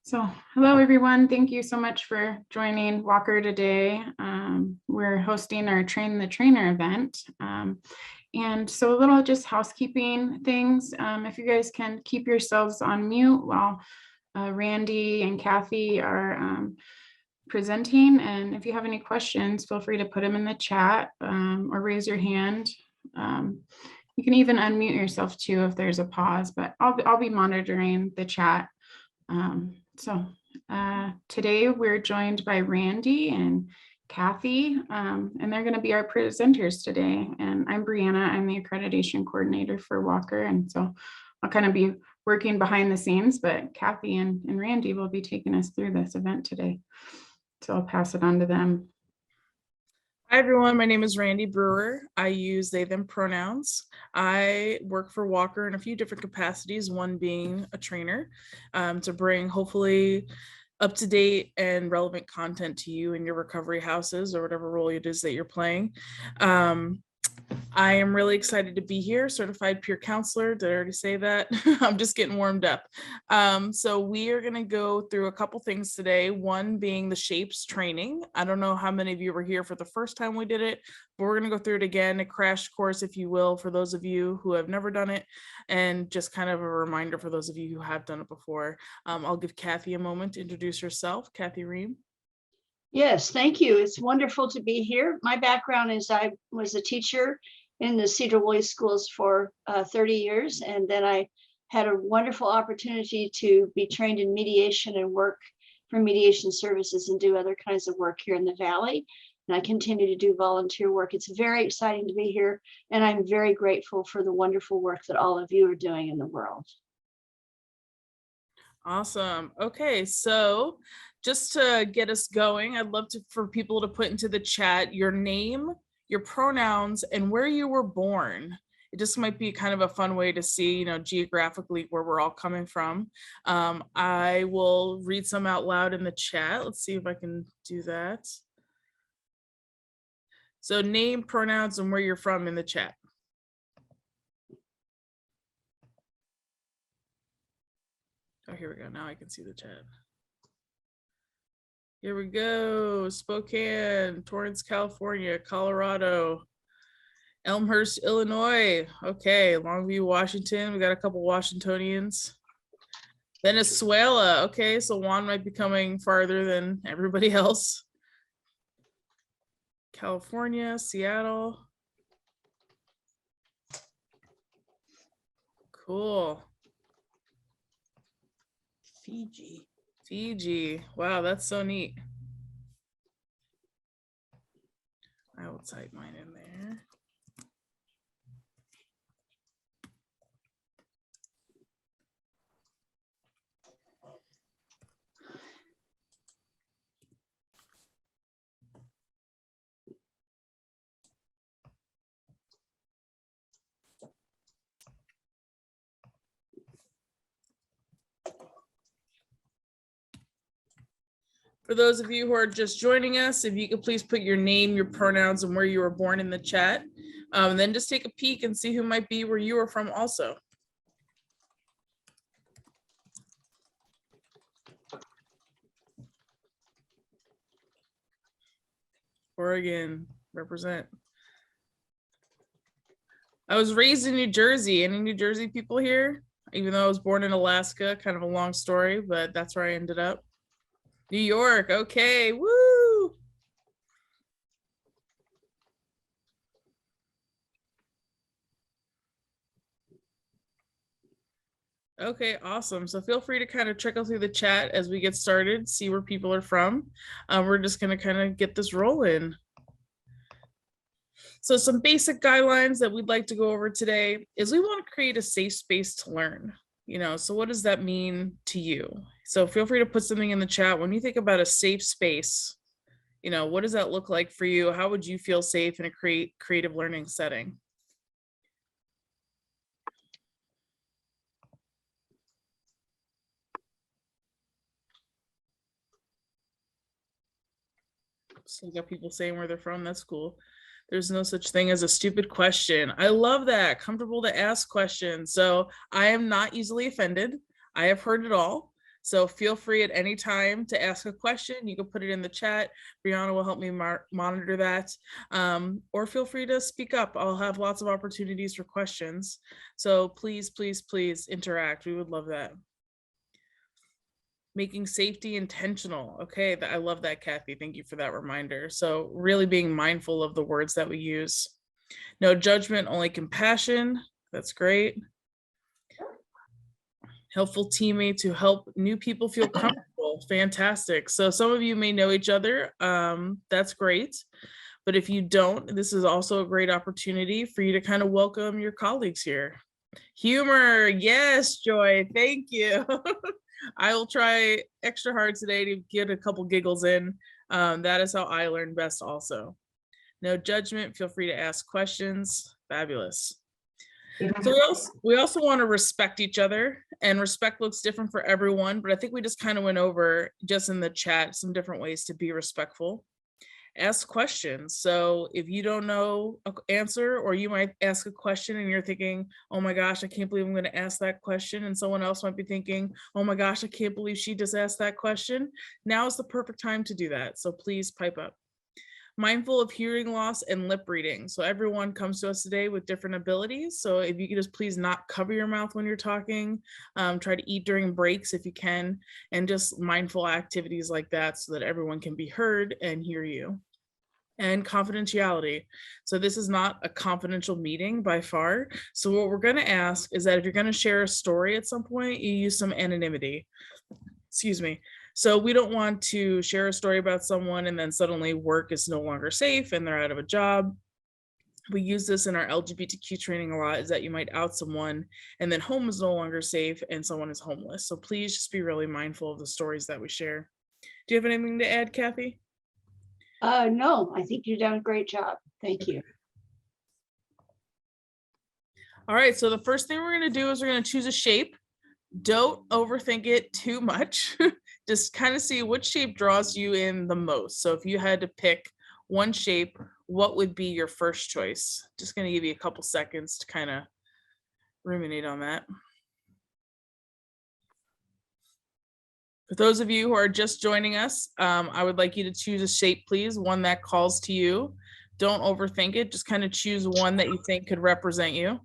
So, hello everyone. Thank you so much for joining Walker today. We're hosting our Train the Trainer event. And so a little just housekeeping things. If you guys can keep yourselves on mute while Randy and Kathy are presenting. And if you have any questions, feel free to put them in the chat or raise your hand. You can even unmute yourself too if there's a pause, but I'll be monitoring the chat. Today we're joined by Randy and Kathy, and they're going to be our presenters today. And I'm Brianna. I'm the accreditation coordinator for Walker. And so I'll kind of be working behind the scenes, but Kathy and Randy will be taking us through this event today. So I'll pass it on to them. Hi everyone, my name is Randi Breuer. I use they, them pronouns. I work for Walker in a few different capacities, one being a trainer to bring hopefully up-to-date and relevant content to you in your recovery houses or whatever role it is that you're playing. I am really excited to be here, certified peer counselor. Did I already say that? I'm just getting warmed up. So we are going to go through a couple things today, one being the shapes training. I don't know how many of you were here for the first time we did it, but we're going to go through it again, a crash course, if you will, for those of you who have never done it, and just kind of a reminder for those of you who have done it before. I'll give Kathy a moment to introduce herself. Kathy Reim. Yes, thank you. It's wonderful to be here. My background is I was a teacher in the Cedar Woolley schools for 30 years, and then I had a wonderful opportunity to be trained in mediation and work for mediation services and do other kinds of work here in the Valley. And I continue to do volunteer work. It's very exciting to be here, and I'm very grateful for the wonderful work that all of you are doing in the world. Awesome. Okay, so just to get us going, I'd love for people to put into the chat your name, your pronouns, and where you were born. It just might be kind of a fun way to see, geographically where we're all coming from. I will read some out loud in the chat. Let's see if I can do that. So name, pronouns, and where you're from in the chat. Oh, here we go. Now I can see the chat. Here we go. Spokane, Torrance, California, Colorado, Elmhurst, Illinois. Okay, Longview, Washington. We got a couple Washingtonians. Venezuela. Okay, so Juan might be coming farther than everybody else. California, Seattle. Cool. Fiji. Wow, that's so neat. I will type mine in there. For those of you who are just joining us, if you could please put your name, your pronouns, and where you were born in the chat. And then just take a peek and see who might be where you are from also. Oregon, represent. I was raised in New Jersey. Any New Jersey people here? Even though I was born in Alaska, kind of a long story, but that's where I ended up. New York, okay, woo! Okay, awesome. So feel free to kind of trickle through the chat as we get started, see where people are from. We're just going to kind of get this rolling. So some basic guidelines that we'd like to go over today is we want to create a safe space to learn. So what does that mean to you? So feel free to put something in the chat. When you think about a safe space, what does that look like for you? How would you feel safe in a creative learning setting? So you got people saying where they're from. That's cool. There's no such thing as a stupid question. I love that. Comfortable to ask questions. So I am not easily offended. I have heard it all. So feel free at any time to ask a question. You can put it in the chat. Brianna will help me monitor that. Or feel free to speak up. I'll have lots of opportunities for questions. So please, please, please interact. We would love that. Making safety intentional. Okay, I love that, Kathy. Thank you for that reminder. So really being mindful of the words that we use. No judgment, only compassion. That's great. Helpful teammate to help new people feel comfortable. Fantastic. So some of you may know each other. That's great. But if you don't, this is also a great opportunity for you to kind of welcome your colleagues here. Humor. Yes, Joy. Thank you. I will try extra hard today to get a couple giggles in. That is how I learn best also. No judgment. Feel free to ask questions. Fabulous. So we also want to respect each other, and respect looks different for everyone, but I think we just kind of went over just in the chat some different ways to be respectful. Ask questions. So if you don't know an answer, or you might ask a question and you're thinking, oh my gosh, I can't believe I'm going to ask that question. And someone else might be thinking, oh my gosh, I can't believe she just asked that question. Now is the perfect time to do that. So please pipe up. Mindful of hearing loss and lip reading. So everyone comes to us today with different abilities. So if you could just please not cover your mouth when you're talking, try to eat during breaks if you can, and just mindful activities like that so that everyone can be heard and hear you. And confidentiality. So this is not a confidential meeting by far. So what we're going to ask is that if you're going to share a story at some point, you use some anonymity. Excuse me. So we don't want to share a story about someone and then suddenly work is no longer safe and they're out of a job. We use this in our LGBTQ training a lot, is that you might out someone and then home is no longer safe and someone is homeless. So please just be really mindful of the stories that we share. Do you have anything to add, Kathy? No, I think you've done a great job. Thank you. All right, so the first thing we're going to do is we're going to choose a shape. Don't overthink it too much. Just kind of see which shape draws you in the most. So if you had to pick one shape, what would be your first choice? Just going to give you a couple seconds to kind of ruminate on that. For those of you who are just joining us, I would like you to choose a shape, please, one that calls to you. Don't overthink it. Just kind of choose one that you think could represent you.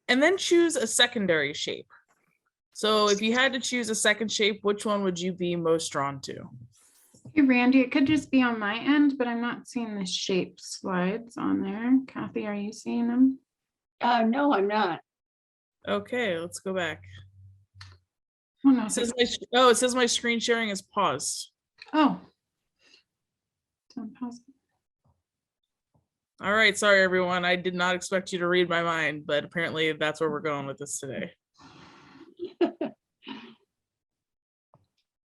And then choose a secondary shape. So if you had to choose a second shape, which one would you be most drawn to? Hey, Randy, it could just be on my end, but I'm not seeing the shape slides on there. Kathy, are you seeing them? No, I'm not. Okay, let's go back. Oh, no. It says my screen sharing is paused. Oh. Don't pause. All right, sorry everyone. I did not expect you to read my mind, but apparently that's where we're going with this today.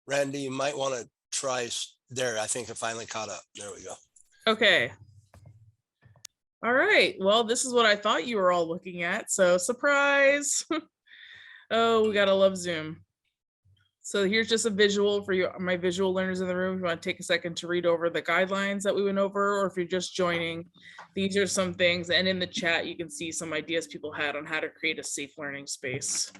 Randy, you might want to try there. I think it finally caught up. There we go. Okay. All right. Well, this is what I thought you were all looking at. So surprise. Oh, we gotta love Zoom. So here's just a visual for you, my visual learners in the room. If you want to take a second to read over the guidelines that we went over, or if you're just joining, these are some things. And in the chat, you can see some ideas people had on how to create a safe learning space.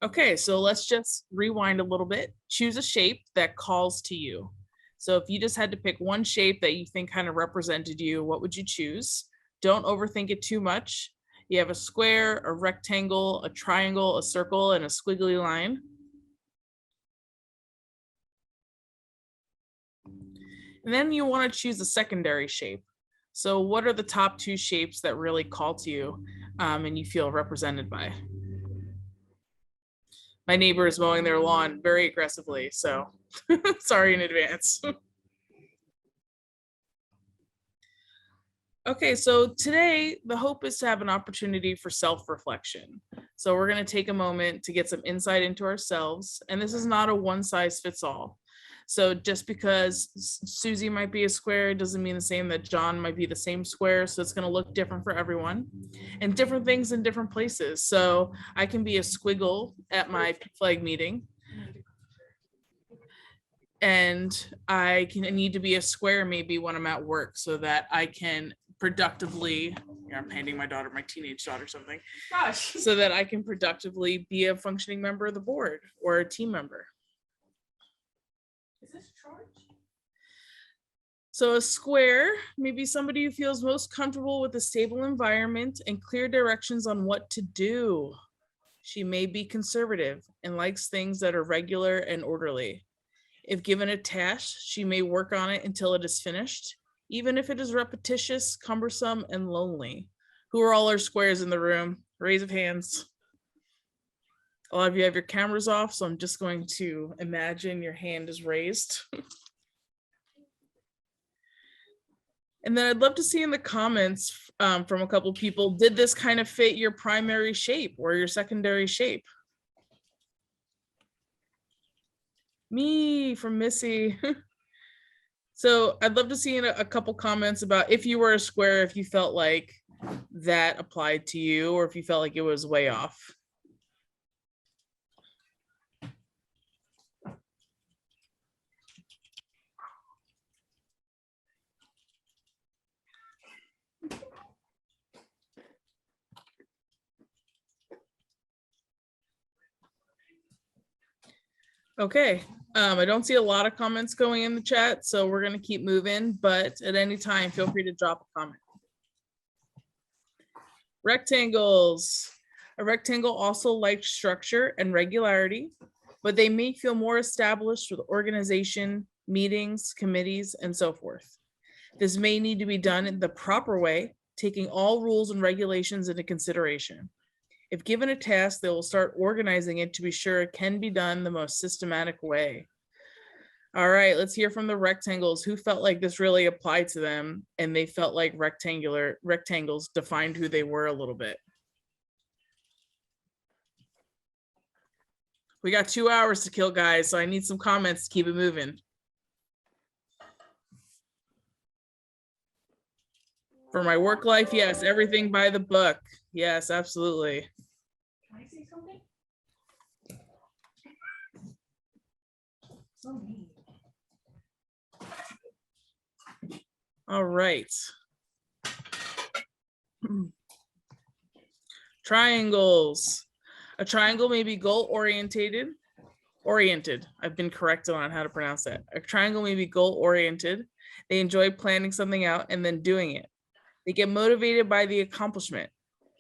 Okay, so let's just rewind a little bit. Choose a shape that calls to you. So if you just had to pick one shape that you think kind of represented you, what would you choose? Don't overthink it too much. You have a square, a rectangle, a triangle, a circle, and a squiggly line. And then you want to choose a secondary shape. So what are the top two shapes that really call to you and you feel represented by? My neighbor is mowing their lawn very aggressively, so sorry in advance. Okay, so today the hope is to have an opportunity for self-reflection. So we're going to take a moment to get some insight into ourselves, and this is not a one-size-fits-all. So just because Susie might be a square doesn't mean the same that John might be the same square. So it's going to look different for everyone and different things in different places. So I can be a squiggle at my flag meeting, and I need to be a square maybe when I'm at work so that I can productively, I'm handing my teenage daughter something, Gosh. so that I can productively be a functioning member of the board or a team member. Is this charged? So a square may be somebody who feels most comfortable with a stable environment and clear directions on what to do. She may be conservative and likes things that are regular and orderly. If given a task, she may work on it until it is finished, even if it is repetitious, cumbersome, and lonely. Who are all our squares in the room? Raise of hands. A lot of you have your cameras off, so I'm just going to imagine your hand is raised. And then I'd love to see in the comments from a couple people, did this kind of fit your primary shape or your secondary shape? Me from Missy. So I'd love to see in a couple comments about if you were a square, if you felt like that applied to you, or if you felt like it was way off. Okay, I don't see a lot of comments going in the chat, so we're going to keep moving, but at any time, feel free to drop a comment. Rectangles. A rectangle also likes structure and regularity, but they may feel more established with organization, meetings, committees, and so forth. This may need to be done in the proper way, taking all rules and regulations into consideration. If given a task, they will start organizing it to be sure it can be done the most systematic way. All right, let's hear from the rectangles. Who felt like this really applied to them and they felt like rectangles defined who they were a little bit? We got 2 hours to kill, guys, so I need some comments to keep it moving. For my work life, yes, everything by the book. Yes, absolutely. Can I say something? So mean. All right. Triangles. A triangle may be goal-oriented. I've been corrected on how to pronounce that. A triangle may be goal-oriented. They enjoy planning something out and then doing it. They get motivated by the accomplishment.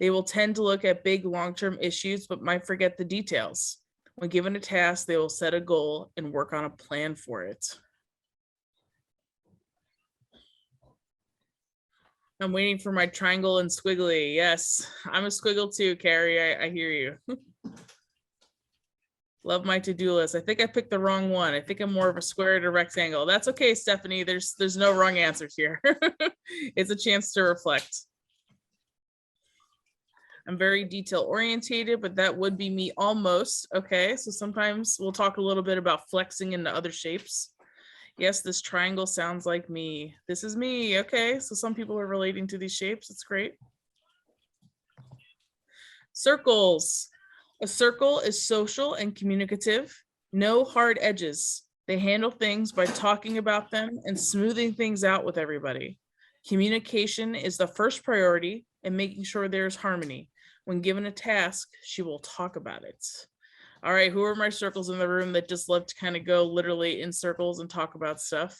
They will tend to look at big long-term issues, but might forget the details. When given a task, they will set a goal and work on a plan for it. I'm waiting for my triangle and squiggly. Yes, I'm a squiggle too, Carrie. I hear you. Love my to-do list. I think I picked the wrong one. I think I'm more of a square to rectangle. That's okay, Stephanie. There's no wrong answers here. It's a chance to reflect. I'm very detail orientated, but that would be me almost. Okay, so sometimes we'll talk a little bit about flexing into other shapes. Yes, this triangle sounds like me. This is me. Okay, so some people are relating to these shapes. It's great. Circles. A circle is social and communicative. No hard edges. They handle things by talking about them and smoothing things out with everybody. Communication is the first priority and making sure there's harmony. When given a task, she will talk about it. All right, who are my circles in the room that just love to kind of go literally in circles and talk about stuff?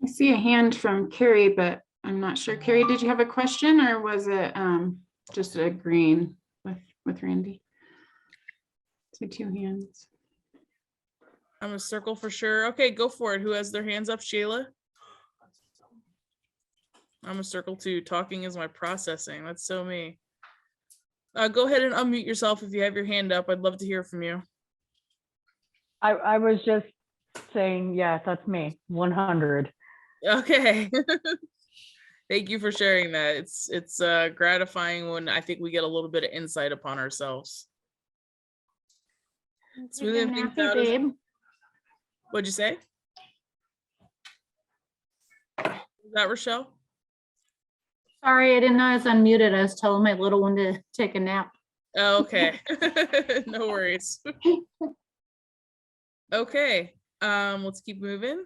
I see a hand from Carrie, but I'm not sure. Carrie, did you have a question or was it just agreeing with Randy? So 2 hands. I'm a circle for sure. Okay, go for it. Who has their hands up? Shayla? I'm a circle too. Talking is my processing. That's so me. Go ahead and unmute yourself if you have your hand up. I'd love to hear from you. I was just saying, yes, that's me, 100. Okay. Thank you for sharing that. It's gratifying when I think we get a little bit of insight upon ourselves. Smoothing things out is- What'd you say? Is that Rochelle? Sorry, I didn't know I was unmuted. I was telling my little one to take a nap. Oh, okay. No worries. Okay, let's keep moving.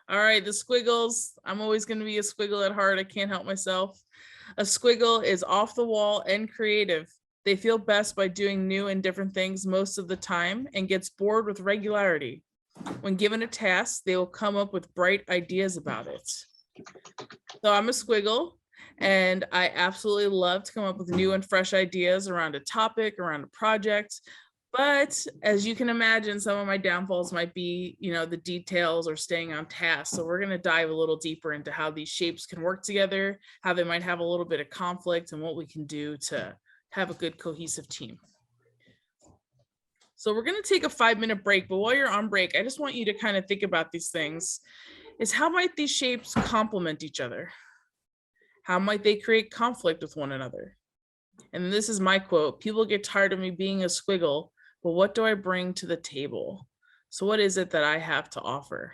All right, the squiggles. I'm always going to be a squiggle at heart. I can't help myself. A squiggle is off the wall and creative. They feel best by doing new and different things most of the time and gets bored with regularity. When given a task, they will come up with bright ideas about it. So I'm a squiggle, and I absolutely love to come up with new and fresh ideas around a topic, around a project. But as you can imagine, some of my downfalls might be, the details or staying on task. So we're going to dive a little deeper into how these shapes can work together, how they might have a little bit of conflict, and what we can do to have a good cohesive team. So we're going to take a 5-minute break, but while you're on break, I just want you to kind of think about these things. Is how might these shapes complement each other? How might they create conflict with one another? And this is my quote: people get tired of me being a squiggle, but what do I bring to the table? So what is it that I have to offer?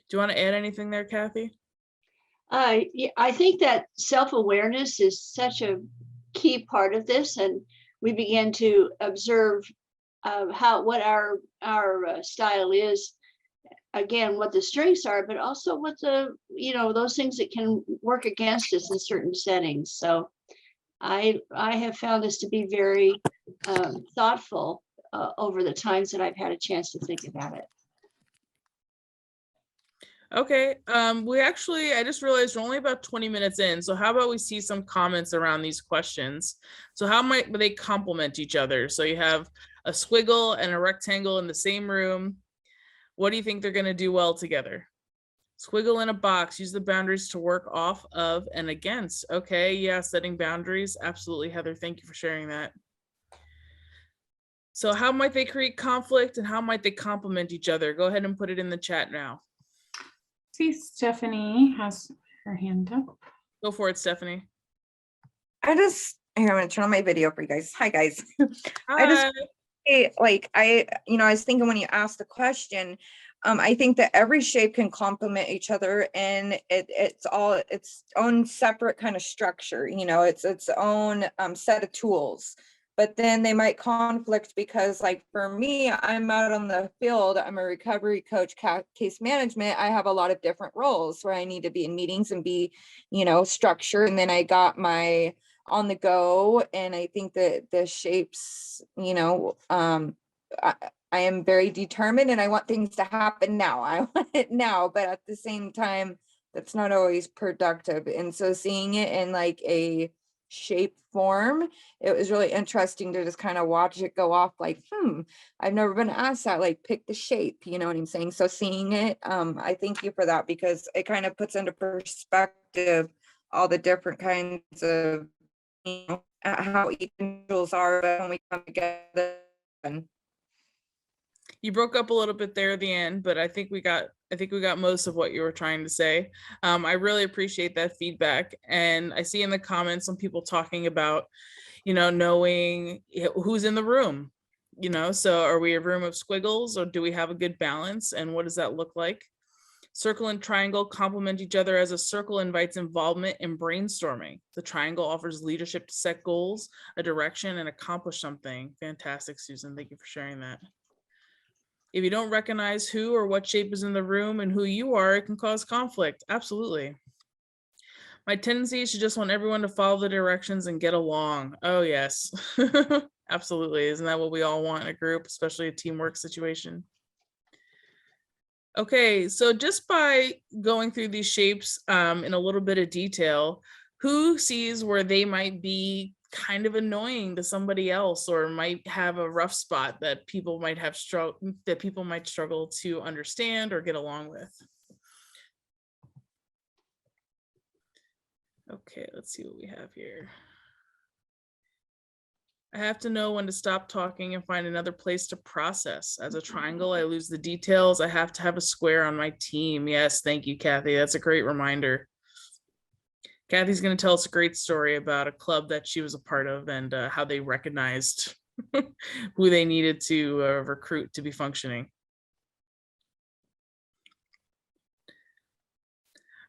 Do you want to add anything there, Kathy? I think that self-awareness is such a key part of this, and we begin to observe what our style is. Again, what the strengths are, but also what those things that can work against us in certain settings. So I have found this to be very thoughtful over the times that I've had a chance to think about it. Okay, I just realized we're only about 20 minutes in. So how about we see some comments around these questions? So how might they complement each other? So you have a squiggle and a rectangle in the same room. What do you think they're going to do well together? Squiggle in a box, use the boundaries to work off of and against. Okay, yeah, setting boundaries. Absolutely, Heather. Thank you for sharing that. So how might they create conflict and how might they complement each other? Go ahead and put it in the chat now. See, Stephanie has her hand up. Go for it, Stephanie. Here, I'm going to turn on my video for you guys. Hi, guys. Hi. I was thinking when you asked the question, I think that every shape can complement each other, and it's all its own separate kind of structure. It's its own set of tools. But then they might conflict because, like, for me, I'm out on the field. I'm a recovery coach, case management. I have a lot of different roles where I need to be in meetings and be, structured. And then I got my on the go, and I think that the shapes, I am very determined and I want things to happen now. I want it now, but at the same time, that's not always productive. And so seeing it in like a shape form, it was really interesting to just kind of watch it go off like, I've never been asked that, like pick the shape, you know what I'm saying? So seeing it, I thank you for that, because it kind of puts into perspective all the different kinds of, how each individuals are when we come together. You broke up a little bit there at the end, but I think we got most of what you were trying to say. I really appreciate that feedback. And I see in the comments some people talking about, knowing who's in the room, so are we a room of squiggles or do we have a good balance? And what does that look like? Circle and triangle complement each other, as a circle invites involvement in brainstorming. The triangle offers leadership to set goals, a direction, and accomplish something. Fantastic, Susan. Thank you for sharing that. If you don't recognize who or what shape is in the room and who you are, it can cause conflict. Absolutely. My tendency is to just want everyone to follow the directions and get along. Oh, yes. Absolutely. Isn't that what we all want in a group, especially a teamwork situation? Okay, so just by going through these shapes in a little bit of detail, who sees where they might be kind of annoying to somebody else, or might have a rough spot that people might struggle to understand or get along with? Okay, let's see what we have here. I have to know when to stop talking and find another place to process. As a triangle, I lose the details. I have to have a square on my team. Yes, thank you, Kathy. That's a great reminder. Kathy's going to tell us a great story about a club that she was a part of and how they recognized who they needed to recruit to be functioning.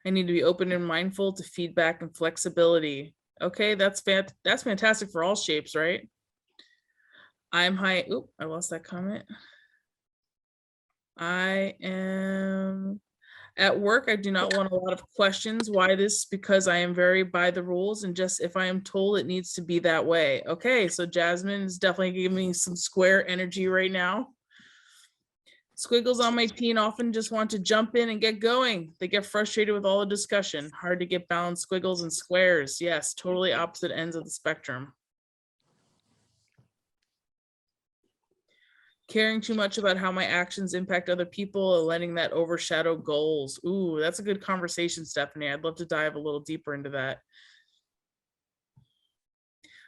I need to be open and mindful to feedback and flexibility. Okay, that's fantastic for all shapes, right? I'm high. Oop, I lost that comment. I At work, I do not want a lot of questions. Why this? Because I am very by the rules, and just if I am told it needs to be that way. Okay, so Jasmine is definitely giving me some square energy right now. Squiggles on my team often just want to jump in and get going. They get frustrated with all the discussion. Hard to get balanced squiggles and squares. Yes, totally opposite ends of the spectrum. Caring too much about how my actions impact other people and letting that overshadow goals. Ooh, that's a good conversation, Stephanie. I'd love to dive a little deeper into that.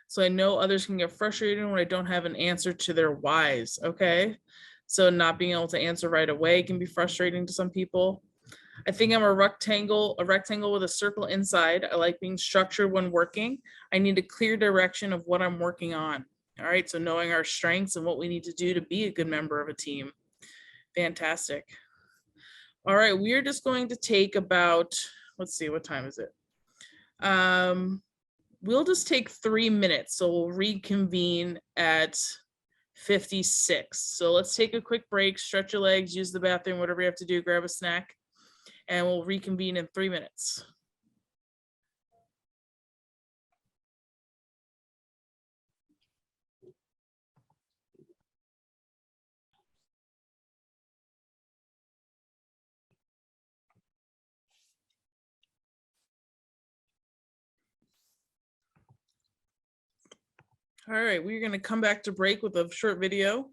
So I know others can get frustrated when I don't have an answer to their whys. Okay. So not being able to answer right away can be frustrating to some people. I think I'm a rectangle with a circle inside. I like being structured when working. I need a clear direction of what I'm working on. All right, so knowing our strengths and what we need to do to be a good member of a team. Fantastic. All right, we are just going to take about, let's see, what time is it? We'll just take 3 minutes, so we'll reconvene at 56. So let's take a quick break, stretch your legs, use the bathroom, whatever you have to do, grab a snack, and we'll reconvene in 3 minutes. All right, we're going to come back to break with a short video.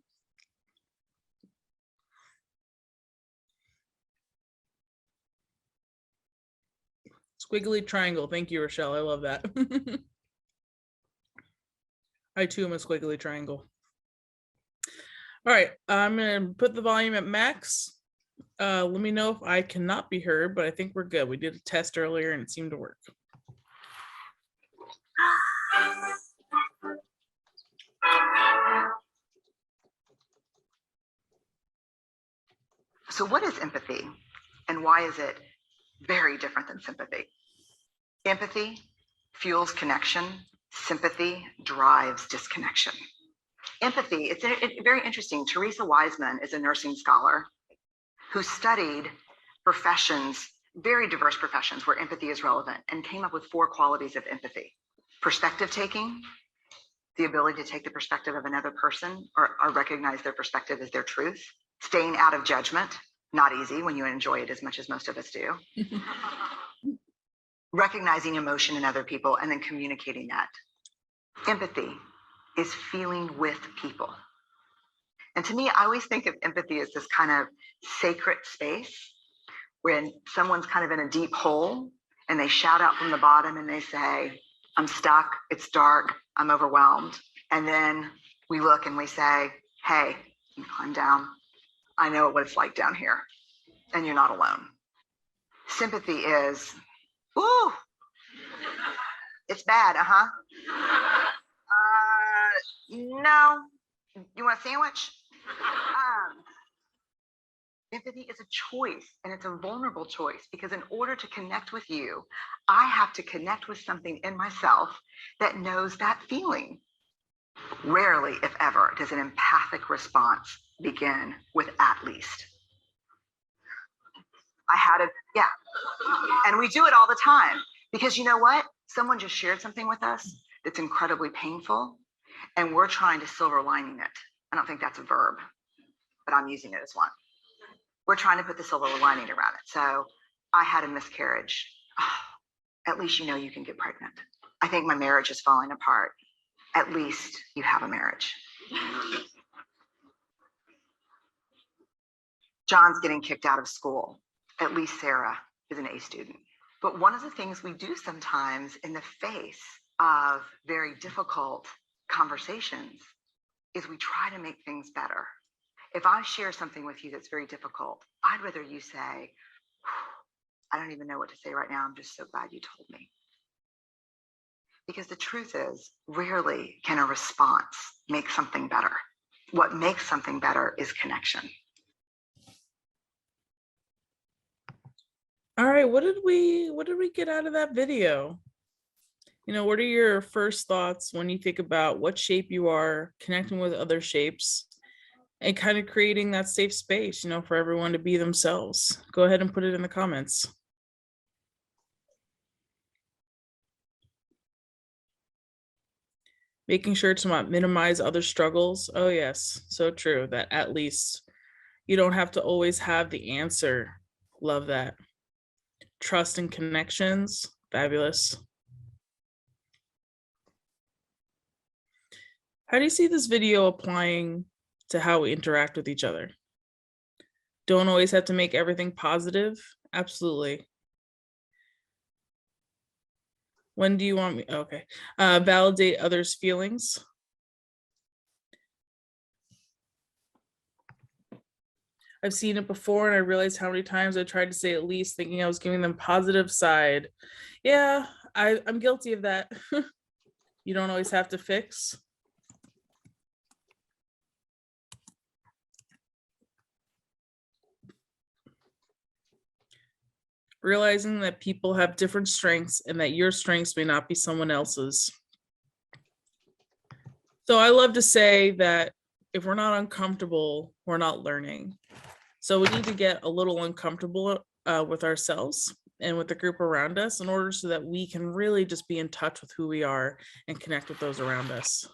Squiggly triangle. Thank you, Rochelle. I love that. I too am a squiggly triangle. All right, I'm going to put the volume at max. Let me know if I cannot be heard, but I think we're good. We did a test earlier and it seemed to work. So what is empathy and why is it very different than sympathy? Empathy fuels connection. Sympathy drives disconnection. Empathy, it's very interesting. Teresa Wiseman is a nursing scholar who studied professions, very diverse professions where empathy is relevant, and came up with 4 qualities of empathy. Perspective taking, the ability to take the perspective of another person or recognize their perspective as their truth. Staying out of judgment, not easy when you enjoy it as much as most of us do. Recognizing emotion in other people and then communicating that. Empathy is feeling with people. And to me, I always think of empathy as this kind of sacred space when someone's kind of in a deep hole and they shout out from the bottom and they say, I'm stuck, it's dark, I'm overwhelmed. And then we look and we say, hey, you climb down. I know what it's like down here and you're not alone. Sympathy is, ooh, it's bad, no, you want a sandwich? Empathy is a choice, and it's a vulnerable choice, because in order to connect with you, I have to connect with something in myself that knows that feeling. Rarely, if ever, does an empathic response begin with at least. I had it, yeah. And we do it all the time, because you know what? Someone just shared something with us that's incredibly painful, and we're trying to silver lining it. I don't think that's a verb, but I'm using it as one. We're trying to put the silver lining around it. So I had a miscarriage. Oh, at least you know you can get pregnant. I think my marriage is falling apart. At least you have a marriage. John's getting kicked out of school. At least Sarah is an A student. But one of the things we do sometimes in the face of very difficult conversations is we try to make things better. If I share something with you that's very difficult, I'd rather you say, I don't even know what to say right now. I'm just so glad you told me. Because the truth is, rarely can a response make something better. What makes something better is connection. All right, what did we get out of that video? You know, what are your first thoughts when you think about what shape you are, connecting with other shapes, and kind of creating that safe space, you know, for everyone to be themselves. Go ahead and put it in the comments. Making sure to not minimize other struggles. Oh yes, so true. That at least you don't have to always have the answer. Love that. Trust and connections. Fabulous. How do you see this video applying to how we interact with each other? Don't always have to make everything positive. Absolutely. When do you want me? Okay. Validate others' feelings. I've seen it before and I realized how many times I tried to say at least thinking I was giving them positive side. Yeah, I'm guilty of that. You don't always have to fix. Realizing that people have different strengths and that your strengths may not be someone else's. So I love to say that if we're not uncomfortable, we're not learning. So we need to get a little uncomfortable with ourselves and with the group around us in order so that we can really just be in touch with who we are and connect with those around us.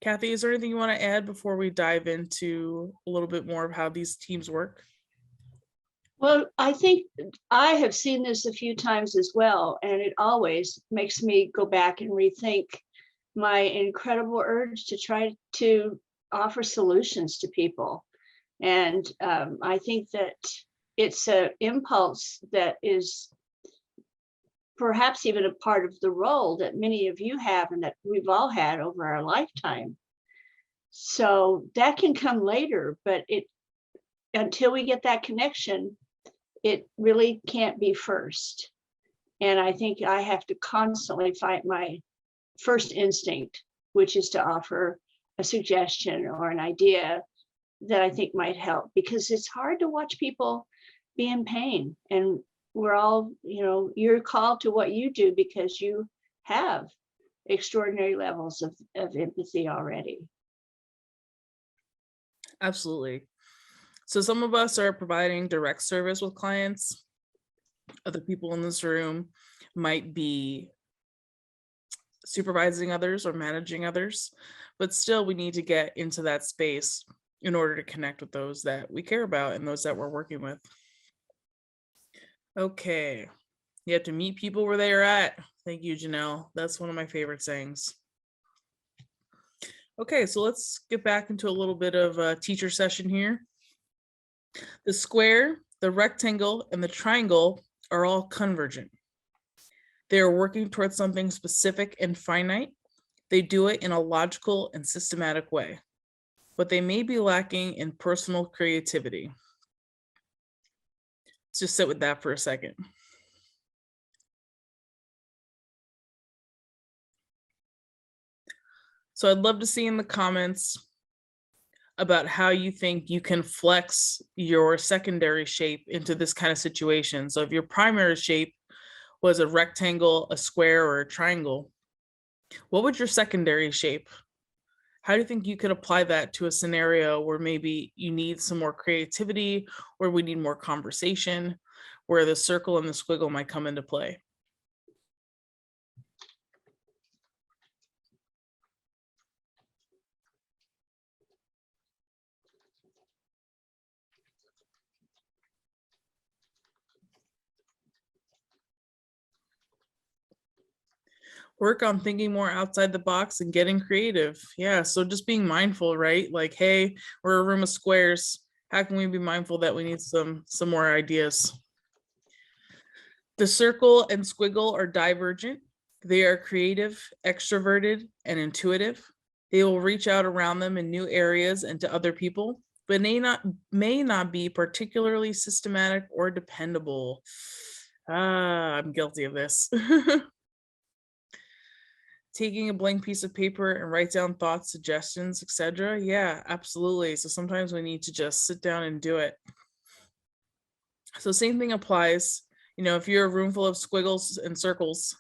Kathy, is there anything you want to add before we dive into a little bit more of how these teams work? Well, I think I have seen this a few times as well, and it always makes me go back and rethink my incredible urge to try to offer solutions to people. And I think that it's an impulse that is perhaps even a part of the role that many of you have and that we've all had over our lifetime. So that can come later, but until we get that connection, it really can't be first. And I think I have to constantly fight my first instinct, which is to offer a suggestion or an idea that I think might help, because it's hard to watch people be in pain. And we're all, you know, you're called to what you do because you have extraordinary levels of empathy already. Absolutely. So some of us are providing direct service with clients. Other people in this room might be supervising others or managing others, but still we need to get into that space in order to connect with those that we care about and those that we're working with. Okay, you have to meet people where they are at. Thank you, Janelle. That's one of my favorite sayings. Okay, so let's get back into a little bit of a teacher session here. The square, the rectangle, and the triangle are all convergent. They are working towards something specific and finite. They do it in a logical and systematic way, but they may be lacking in personal creativity. Let's just sit with that for a second. So I'd love to see in the comments about how you think you can flex your secondary shape into this kind of situation. So if your primary shape was a rectangle, a square, or a triangle, what would your secondary shape? How do you think you could apply that to a scenario where maybe you need some more creativity, or we need more conversation, where the circle and the squiggle might come into play? Work on thinking more outside the box and getting creative. Yeah, so just being mindful, right? Like, hey, we're a room of squares. How can we be mindful that we need some more ideas? The circle and squiggle are divergent. They are creative, extroverted, and intuitive. They will reach out around them in new areas and to other people, but may not be particularly systematic or dependable. I'm guilty of this. Taking a blank piece of paper and write down thoughts, suggestions, etc. Yeah, absolutely. So sometimes we need to just sit down and do it. So same thing applies. You know, if you're a room full of squiggles and circles,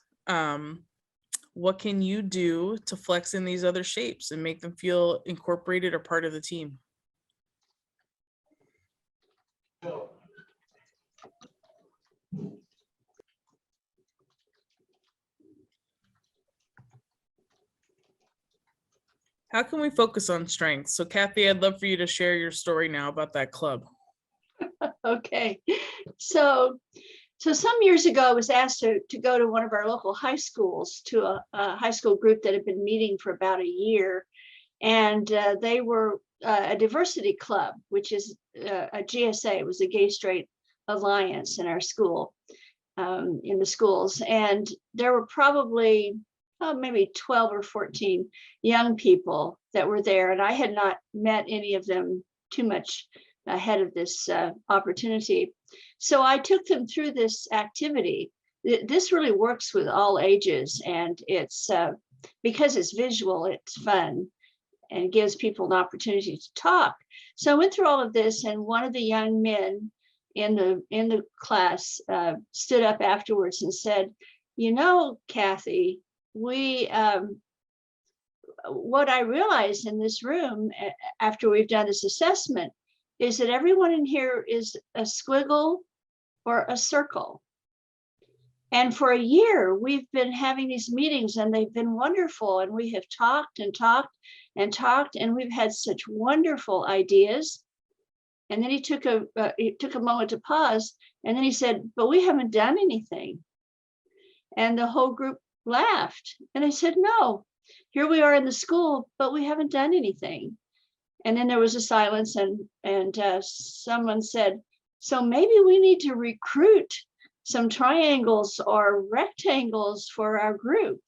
what can you do to flex in these other shapes and make them feel incorporated or part of the team? How can we focus on strengths? So Kathy, I'd love for you to share your story now about that club. Okay, so some years ago, I was asked to go to one of our local high schools, to a high school group that had been meeting for about a year. And they were a diversity club, which is a GSA. It was a Gay Straight Alliance in our school, in the schools. And there were probably maybe 12 or 14 young people that were there. And I had not met any of them too much ahead of this opportunity. So I took them through this activity. This really works with all ages, and it's because it's visual, it's fun and gives people an opportunity to talk. So I went through all of this, and one of the young men in the class stood up afterwards and said, "You know, Kathy, what I realized in this room after we've done this assessment is that everyone in here is a squiggle or a circle. And for a year, we've been having these meetings, and they've been wonderful. And we have talked and talked and talked, and we've had such wonderful ideas." And then he took a moment to pause, and then he said, "But we haven't done anything." And the whole group laughed. And I said, "No, here we are in the school, but we haven't done anything." And then there was a silence, and someone said, "So maybe we need to recruit some triangles or rectangles for our group."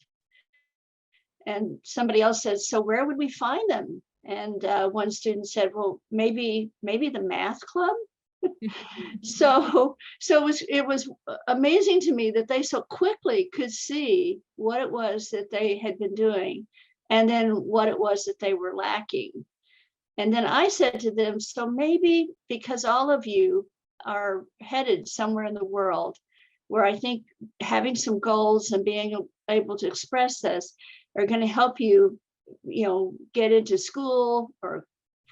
And somebody else said, "So where would we find them?" And one student said, "Well, maybe the math club." So it was amazing to me that they so quickly could see what it was that they had been doing, and then what it was that they were lacking. And then I said to them, "So maybe because all of you are headed somewhere in the world where I think having some goals and being able to express this are going to help you, get into school or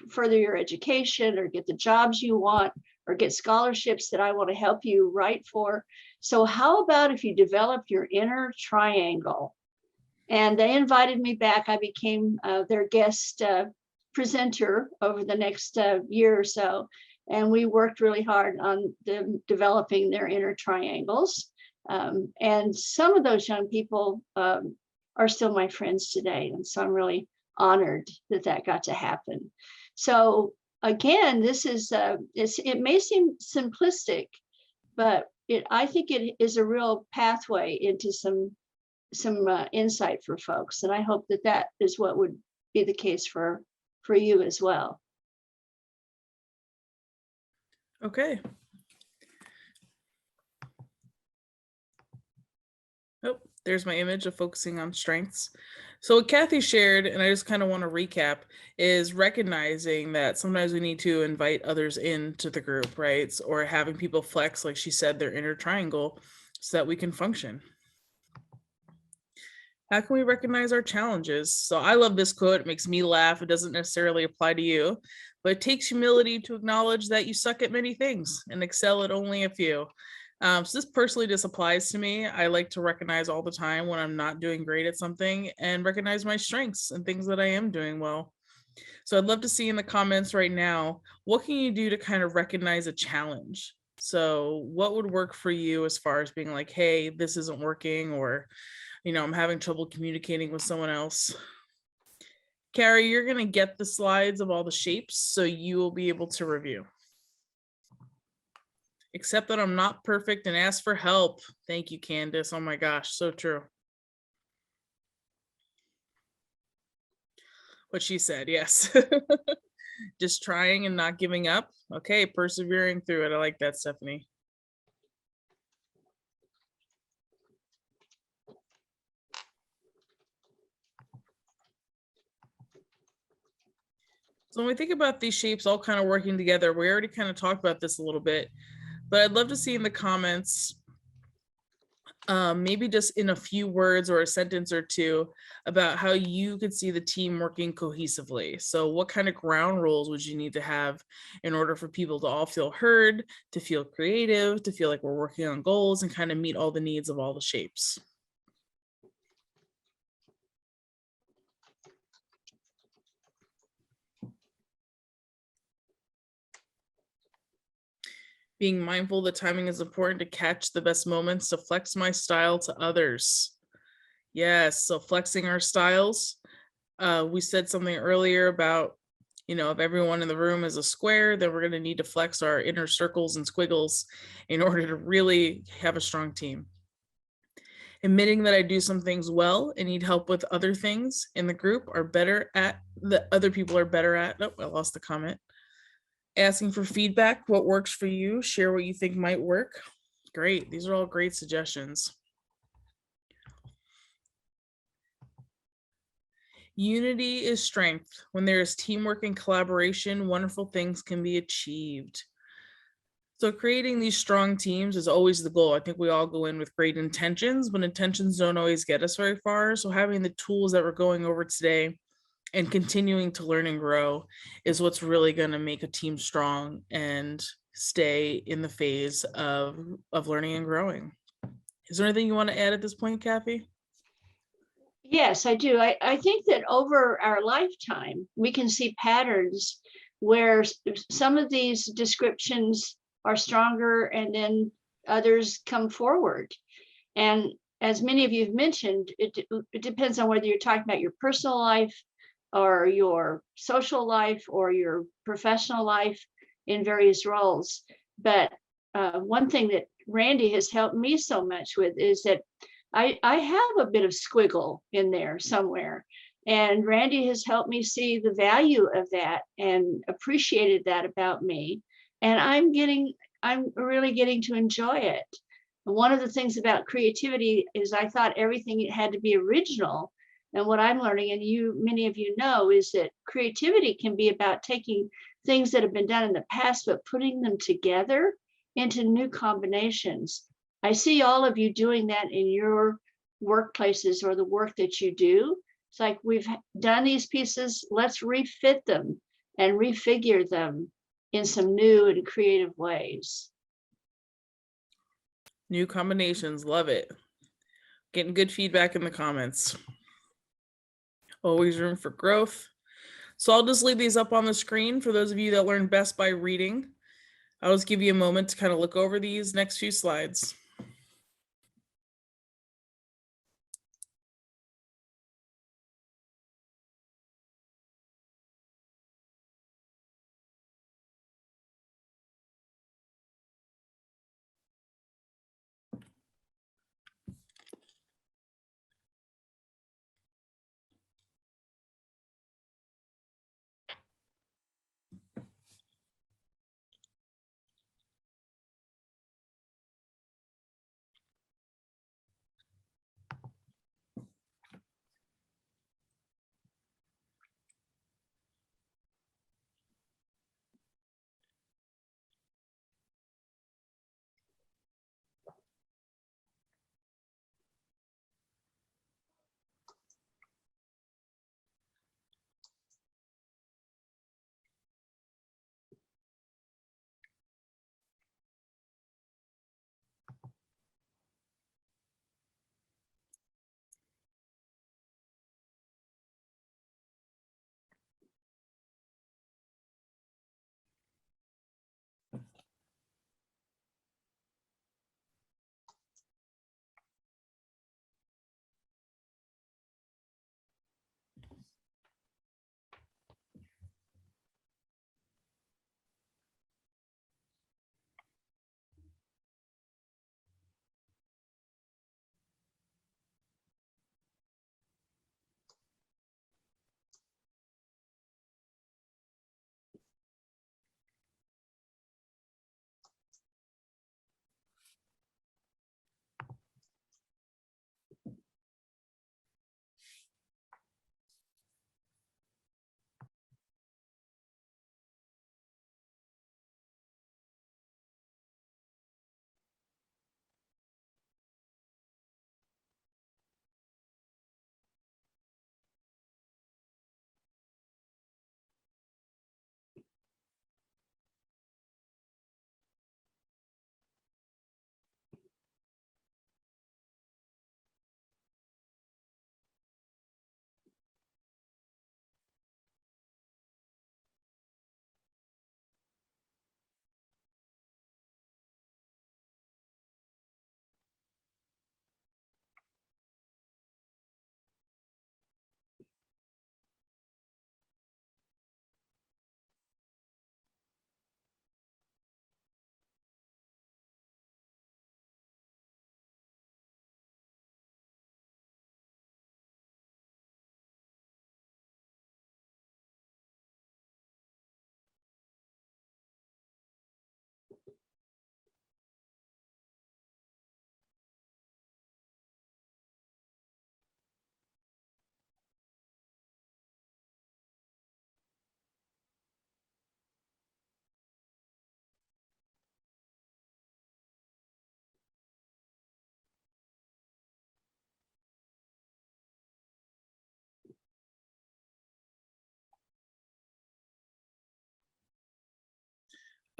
further your education or get the jobs you want or get scholarships that I want to help you write for. So how about if you develop your inner triangle?" And they invited me back. I became their guest presenter over the next year or so. And we worked really hard on them developing their inner triangles. And some of those young people are still my friends today. And so I'm really honored that got to happen. So again, this is, it may seem simplistic, but I think it is a real pathway into some insight for folks. And I hope that is what would be the case for you as well. Okay. Oh, there's my image of focusing on strengths. So what Kathy shared, and I just kind of want to recap, is recognizing that sometimes we need to invite others into the group, right? Or having people flex, like she said, their inner triangle so that we can function. How can we recognize our challenges? So I love this quote. It makes me laugh. It doesn't necessarily apply to you, but it takes humility to acknowledge that you suck at many things and excel at only a few. So this personally just applies to me. I like to recognize all the time when I'm not doing great at something and recognize my strengths and things that I am doing well. So I'd love to see in the comments right now, what can you do to kind of recognize a challenge? So what would work for you as far as being like, hey, this isn't working, or I'm having trouble communicating with someone else. Carrie, you're going to get the slides of all the shapes, so you will be able to review. Except that I'm not perfect and ask for help. Thank you, Candace. Oh my gosh, so true. What she said, yes. Just trying and not giving up. Okay, persevering through it. I like that, Stephanie. So when we think about these shapes all kind of working together, we already kind of talked about this a little bit, but I'd love to see in the comments maybe just in a few words or a sentence or two about how you could see the team working cohesively. So what kind of ground rules would you need to have in order for people to all feel heard, to feel creative, to feel like we're working on goals and kind of meet all the needs of all the shapes? Being mindful that timing is important to catch the best moments to flex my style to others. Yes, so flexing our styles. We said something earlier about, if everyone in the room is a square, then we're going to need to flex our inner circles and squiggles in order to really have a strong team. Admitting that I do some things well and need help with other things in the group are better at, the other people are better at. Oh, I lost the comment. Asking for feedback, what works for you, share what you think might work. Great, these are all great suggestions. Unity is strength. When there is teamwork and collaboration, wonderful things can be achieved. So creating these strong teams is always the goal. I think we all go in with great intentions, but intentions don't always get us very far. So having the tools that we're going over today and continuing to learn and grow is what's really going to make a team strong and stay in the phase of learning and growing. Is there anything you want to add at this point, Kathy? Yes, I do. I think that over our lifetime, we can see patterns where some of these descriptions are stronger and then others come forward. And as many of you have mentioned, it depends on whether you're talking about your personal life or your social life or your professional life in various roles. But one thing that Randi has helped me so much with is that I have a bit of squiggle in there somewhere. And Randi has helped me see the value of that and appreciated that about me. And I'm really getting to enjoy it. One of the things about creativity is I thought everything had to be original. And what I'm learning, and many of you know, is that creativity can be about taking things that have been done in the past, but putting them together into new combinations. I see all of you doing that in your workplaces or the work that you do. It's like, we've done these pieces, let's refit them and refigure them in some new and creative ways. New combinations, love it. Getting good feedback in the comments. Always room for growth. So I'll just leave these up on the screen for those of you that learn best by reading. I'll just give you a moment to kind of look over these next few slides.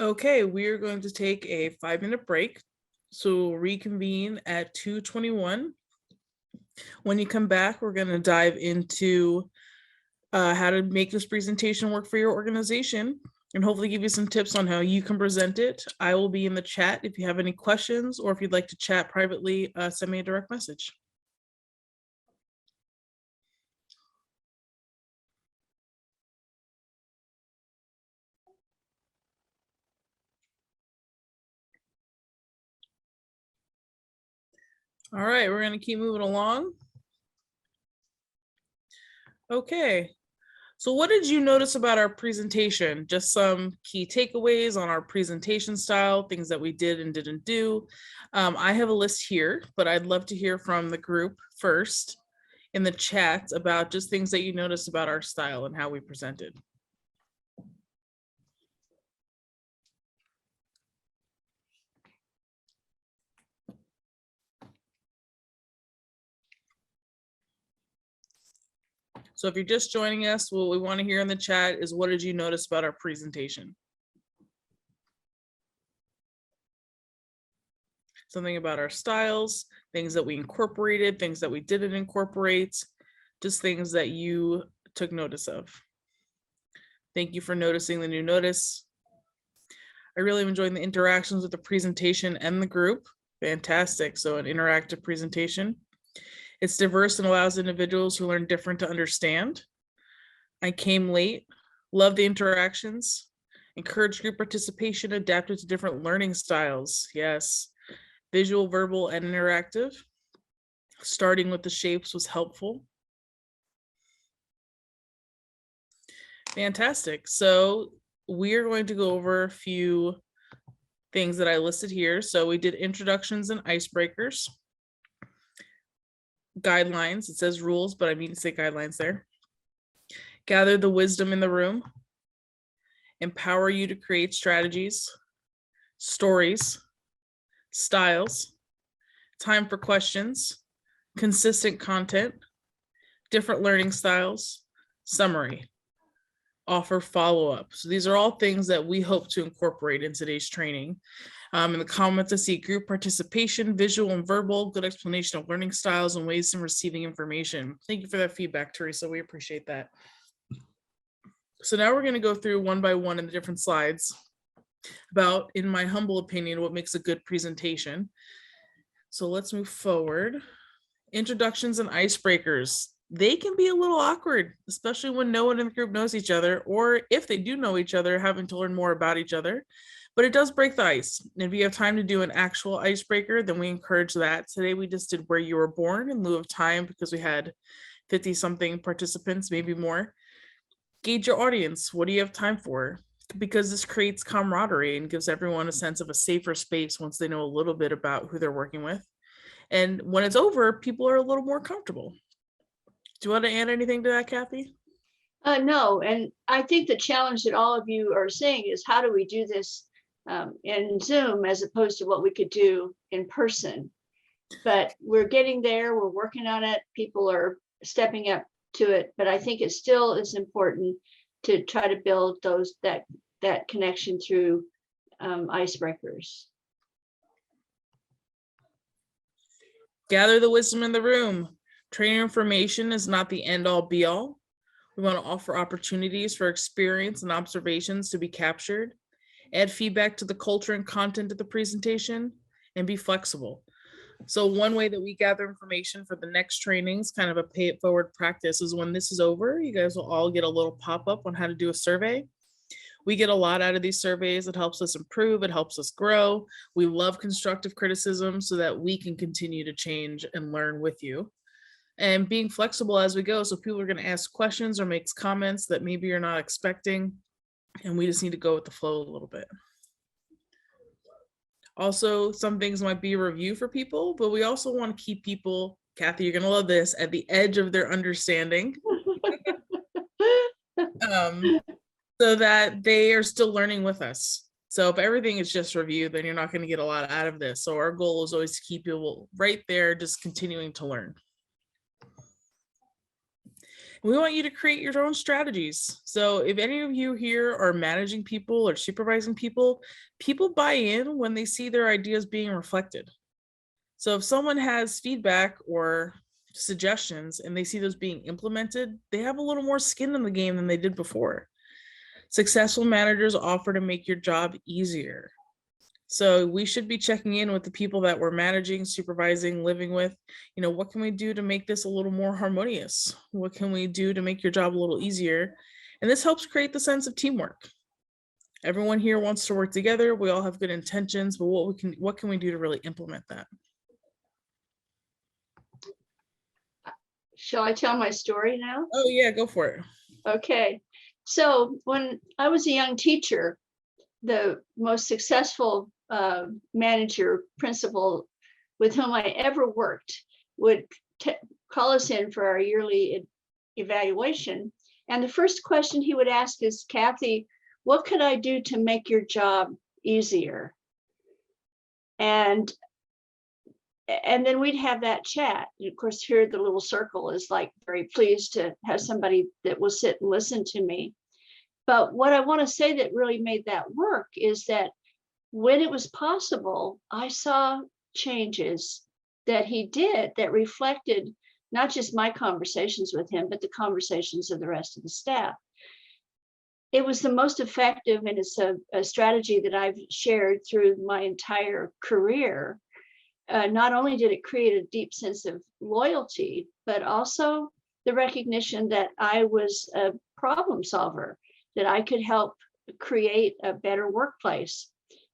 Okay, we are going to take a 5-minute break. So we'll reconvene at 2:21. When you come back, we're going to dive into how to make this presentation work for your organization and hopefully give you some tips on how you can present it. I will be in the chat if you have any questions, or if you'd like to chat privately, send me a direct message. All right, we're going to keep moving along. Okay, so what did you notice about our presentation? Just some key takeaways on our presentation style, things that we did and didn't do. I have a list here, but I'd love to hear from the group first in the chat about just things that you noticed about our style and how we presented. So if you're just joining us, what we want to hear in the chat is, what did you notice about our presentation? Something about our styles, things that we incorporated, things that we didn't incorporate, just things that you took notice of. Thank you for noticing the new notice. I really enjoyed the interactions with the presentation and the group. Fantastic. So an interactive presentation. It's diverse and allows individuals who learn different to understand. I came late, love the interactions, encourage group participation, adapted to different learning styles. Yes, visual, verbal, and interactive. Starting with the shapes was helpful. Fantastic. So we're going to go over a few things that I listed here. So we did introductions and icebreakers. Guidelines, it says rules, but I mean to say guidelines there. Gather the wisdom in the room. Empower you to create strategies, stories, styles, time for questions, consistent content, different learning styles, summary, offer follow-up. So these are all things that we hope to incorporate in today's training. In the comments, I see group participation, visual and verbal, good explanation of learning styles and ways in receiving information. Thank you for that feedback, Teresa. We appreciate that. So now we're going to go through one by one in the different slides about, in my humble opinion, what makes a good presentation. So let's move forward. Introductions and icebreakers. They can be a little awkward, especially when no one in the group knows each other, or if they do know each other, having to learn more about each other. But it does break the ice. And if you have time to do an actual icebreaker, then we encourage that. Today we just did where you were born in lieu of time because we had 50 something participants, maybe more. Gauge your audience. What do you have time for? Because this creates camaraderie and gives everyone a sense of a safer space once they know a little bit about who they're working with. And when it's over, people are a little more comfortable. Do you want to add anything to that, Kathy? No, and I think the challenge that all of you are saying is, how do we do this in Zoom as opposed to what we could do in person? But we're getting there, we're working on it, people are stepping up to it, but I think it still is important to try to build that connection through icebreakers. Gather the wisdom in the room. Training information is not the end all be all. We want to offer opportunities for experience and observations to be captured, add feedback to the culture and content of the presentation, and be flexible. So one way that we gather information for the next trainings, kind of a pay it forward practice, is when this is over, you guys will all get a little pop-up on how to do a survey. We get a lot out of these surveys. It helps us improve. It helps us grow. We love constructive criticism so that we can continue to change and learn with you. And being flexible as we go. So people are going to ask questions or make comments that maybe you're not expecting. And we just need to go with the flow a little bit. Also, some things might be a review for people, but we also want to keep people, Kathy, you're going to love this, at the edge of their understanding. So that they are still learning with us. So if everything is just review, then you're not going to get a lot out of this. So our goal is always to keep you right there, just continuing to learn. We want you to create your own strategies. So if any of you here are managing people or supervising people, people buy in when they see their ideas being reflected. So if someone has feedback or suggestions and they see those being implemented, they have a little more skin in the game than they did before. Successful managers offer to make your job easier. So we should be checking in with the people that we're managing, supervising, living with. You know, what can we do to make this a little more harmonious? What can we do to make your job a little easier? And this helps create the sense of teamwork. Everyone here wants to work together. We all have good intentions, but what can we do to really implement that? Shall I tell my story now? Oh yeah, go for it. Okay. So when I was a young teacher, the most successful manager, principal with whom I ever worked would call us in for our yearly evaluation. And the first question he would ask is, Kathy, what could I do to make your job easier? And then we'd have that chat. And of course, here the little circle is like very pleased to have somebody that will sit and listen to me. But what I want to say that really made that work is that when it was possible, I saw changes that he did that reflected not just my conversations with him, but the conversations of the rest of the staff. It was the most effective, and it's a strategy that I've shared through my entire career. Not only did it create a deep sense of loyalty, but also the recognition that I was a problem solver, that I could help create a better workplace.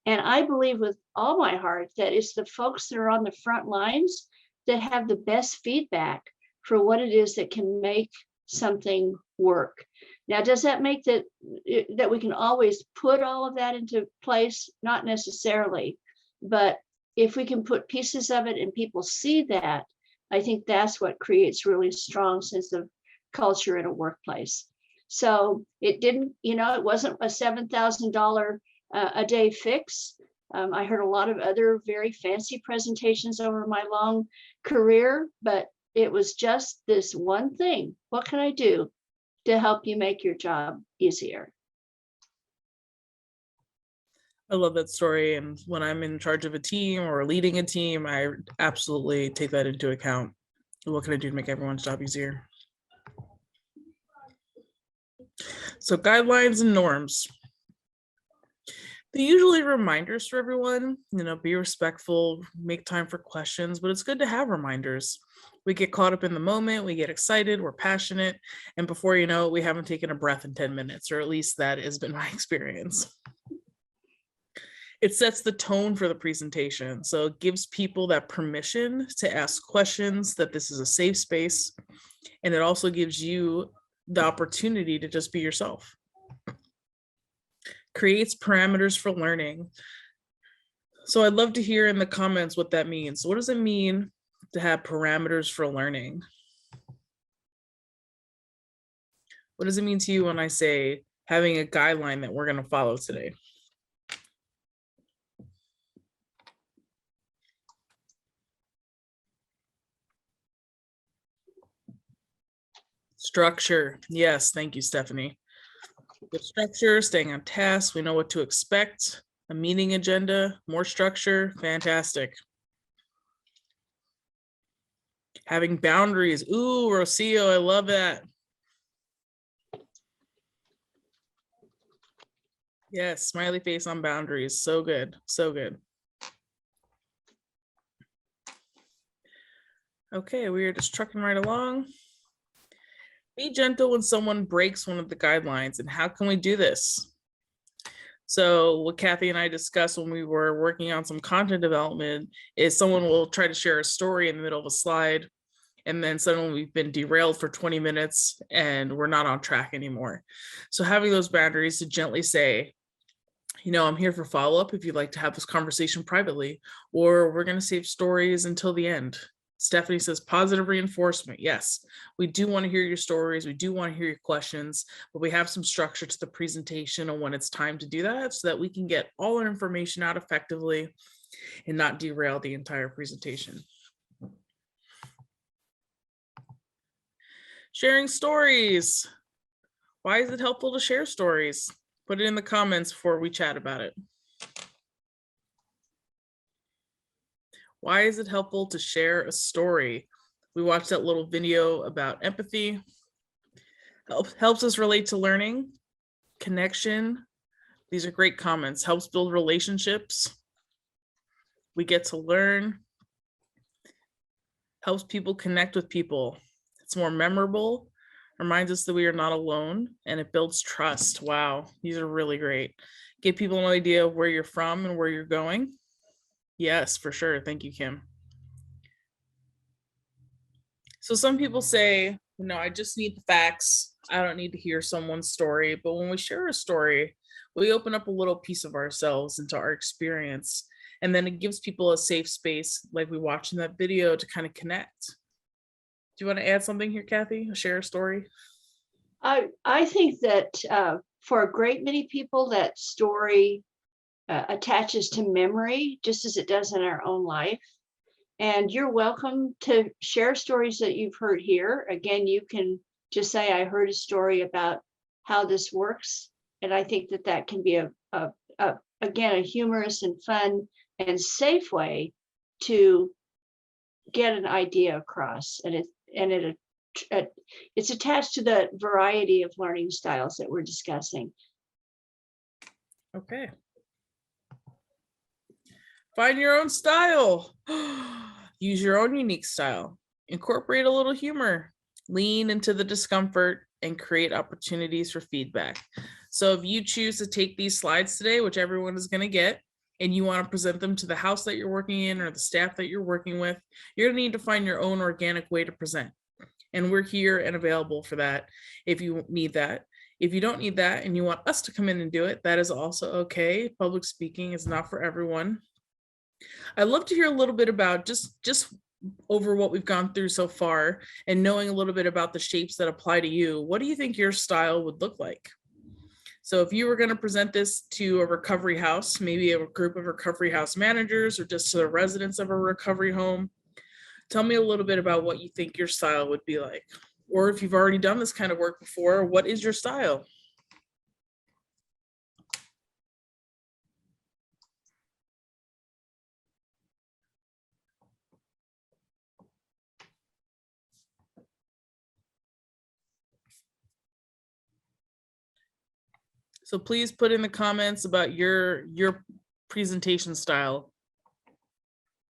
And I believe with all my heart that it's the folks that are on the front lines that have the best feedback for what it is that can make something work. Now, does that make that we can always put all of that into place? Not necessarily, but if we can put pieces of it and people see that, I think that's what creates really strong sense of culture in a workplace. So it didn't, it wasn't a $7,000 a day fix. I heard a lot of other very fancy presentations over my long career, but it was just this one thing. What can I do to help you make your job easier? I love that story. And when I'm in charge of a team or leading a team, I absolutely take that into account. What can I do to make everyone's job easier? So guidelines and norms. They're usually reminders for everyone, be respectful, make time for questions, but it's good to have reminders. We get caught up in the moment, we get excited, we're passionate, and before you know it, we haven't taken a breath in 10 minutes, or at least that has been my experience. It sets the tone for the presentation. So it gives people that permission to ask questions, that this is a safe space. And it also gives you the opportunity to just be yourself. Creates parameters for learning. So I'd love to hear in the comments what that means. So what does it mean to have parameters for learning? What does it mean to you when I say having a guideline that we're going to follow today? Structure. Yes, thank you, Stephanie. With structure, staying on task, we know what to expect. A meeting agenda, more structure, fantastic. Having boundaries. Ooh, Rocio, I love that. Yes, smiley face on boundaries. So good, so good. Okay, we are just trucking right along. Be gentle when someone breaks one of the guidelines, and how can we do this? So what Kathy and I discussed when we were working on some content development is someone will try to share a story in the middle of a slide, and then suddenly we've been derailed for 20 minutes and we're not on track anymore. So having those boundaries to gently say, I'm here for follow-up if you'd like to have this conversation privately, or we're going to save stories until the end. Stephanie says positive reinforcement. Yes, we do want to hear your stories. We do want to hear your questions, but we have some structure to the presentation on when it's time to do that so that we can get all our information out effectively and not derail the entire presentation. Sharing stories. Why is it helpful to share stories? Put it in the comments before we chat about it. Why is it helpful to share a story? We watched that little video about empathy. Helps us relate to learning, connection. These are great comments. Helps build relationships. We get to learn. Helps people connect with people. It's more memorable. Reminds us that we are not alone, and it builds trust. Wow, these are really great. Give people an idea of where you're from and where you're going. Yes, for sure. Thank you, Kim. So some people say, no, I just need the facts. I don't need to hear someone's story. But when we share a story, we open up a little piece of ourselves into our experience. And then it gives people a safe space, like we watched in that video, to kind of connect. Do you want to add something here, Kathy? Share a story? I think that for a great many people, that story attaches to memory, just as it does in our own life. And you're welcome to share stories that you've heard here. Again, you can just say, I heard a story about how this works. And I think that that can be again, a humorous and fun and safe way to get an idea across. And it's attached to the variety of learning styles that we're discussing. Okay. Find your own style. Use your own unique style. Incorporate a little humor. Lean into the discomfort and create opportunities for feedback. So if you choose to take these slides today, which everyone is going to get, and you want to present them to the house that you're working in or the staff that you're working with, you're going to need to find your own organic way to present. And we're here and available for that if you need that. If you don't need that and you want us to come in and do it, that is also okay. Public speaking is not for everyone. I'd love to hear a little bit about just over what we've gone through so far and knowing a little bit about the shapes that apply to you. What do you think your style would look like? So if you were going to present this to a recovery house, maybe a group of recovery house managers or just to the residents of a recovery home, tell me a little bit about what you think your style would be like. Or if you've already done this kind of work before, what is your style? So please put in the comments about your presentation style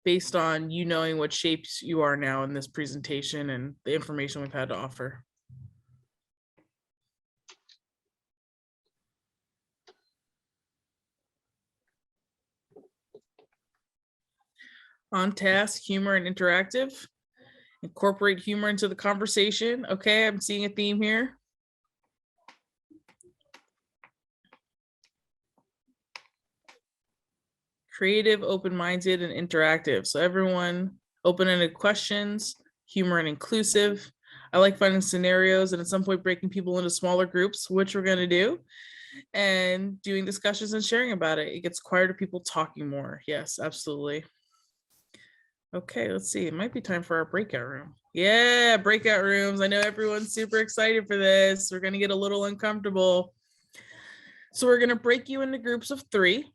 based on you knowing what shapes you are now in this presentation and the information we've had to offer. On task, humor and interactive. Incorporate humor into the conversation. Okay, I'm seeing a theme here. Creative, open-minded, and interactive. So everyone, open-ended questions, humor and inclusive. I like finding scenarios and at some point breaking people into smaller groups, which we're going to do, and doing discussions and sharing about it. It gets quieter people talking more. Yes, absolutely. Okay, let's see. It might be time for our breakout room. Yeah, breakout rooms. I know everyone's super excited for this. We're going to get a little uncomfortable. So we're going to break you into groups of 3.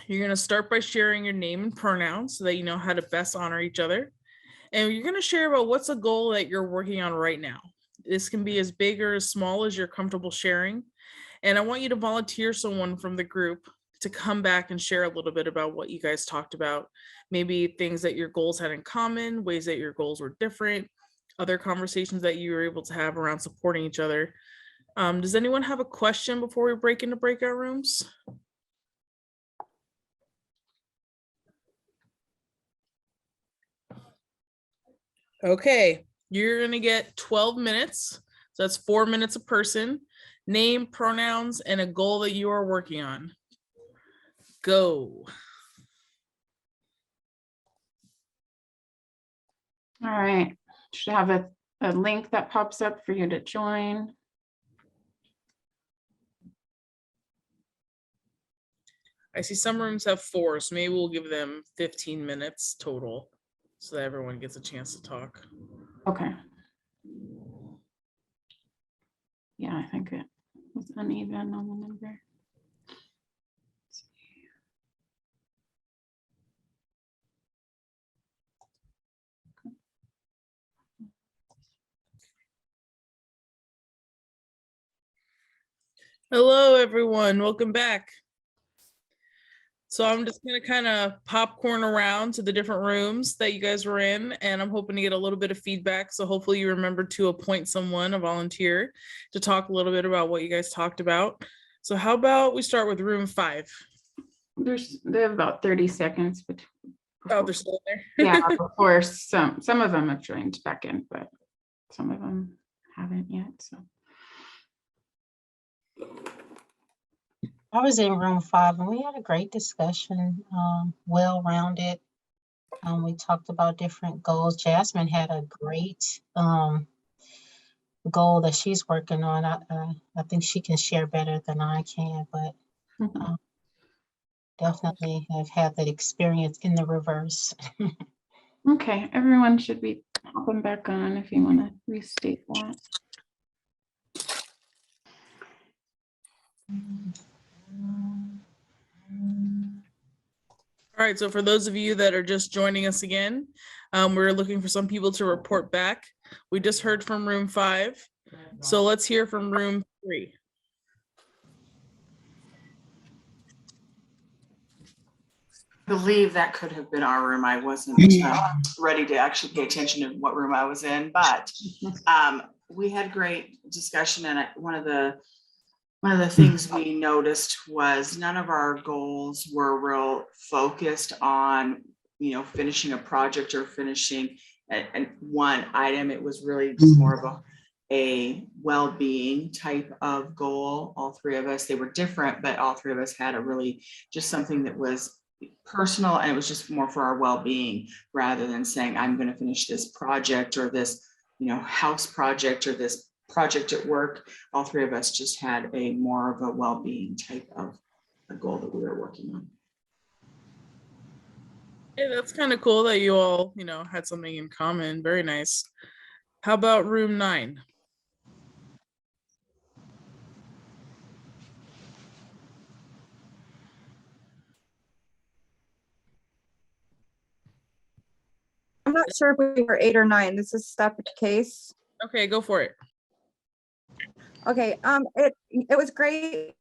You're going to start by sharing your name and pronouns so that you know how to best honor each other. And you're going to share about what's a goal that you're working on right now. This can be as big or as small as you're comfortable sharing. And I want you to volunteer someone from the group to come back and share a little bit about what you guys talked about. Maybe things that your goals had in common, ways that your goals were different, other conversations that you were able to have around supporting each other. Does anyone have a question before we break into breakout rooms? Okay, you're gonna get 12 minutes. So that's 4 minutes a person. Name, pronouns, and a goal that you are working on. Go. All right, should have a link that pops up for you to join. I see some rooms have 4, so maybe we'll give them 15 minutes total so that everyone gets a chance to talk. Okay. Yeah, I think it was uneven on the number. Hello, everyone. Welcome back. So I'm just going to kind of popcorn around to the different rooms that you guys were in, and I'm hoping to get a little bit of feedback. So hopefully you remember to appoint someone, a volunteer, to talk a little bit about what you guys talked about. So how about we start with room 5? They have about 30 seconds. Oh, they're still there. Yeah, before some of them have joined back in, but some of them haven't yet. So I was in room 5 and we had a great discussion, well-rounded. We talked about different goals. Jasmine had a great goal that she's working on. I think she can share better than I can, but definitely have had that experience in the reverse. okay, everyone should be hopping back on if you want to restate that. All right, so for those of you that are just joining us again, we're looking for some people to report back. We just heard from room 5, so let's hear from room 3. I believe that could have been our room. I wasn't ready to actually pay attention to what room I was in, but we had great discussion, and one of the things we noticed was none of our goals were real focused on, finishing a project or finishing one item. It was really just more of a well-being type of goal. All three of us, they were different, but all three of us had a really just something that was personal, and it was just more for our well-being rather than saying, I'm going to finish this project or this, house project or this project at work. All three of us just had a more of a well-being type of a goal that we were working on. Hey, that's kind of cool that you all, had something in common. Very nice. How about room 9? I'm not sure if we were 8 or 9. This is a separate case. Okay, go for it. Okay, it was great.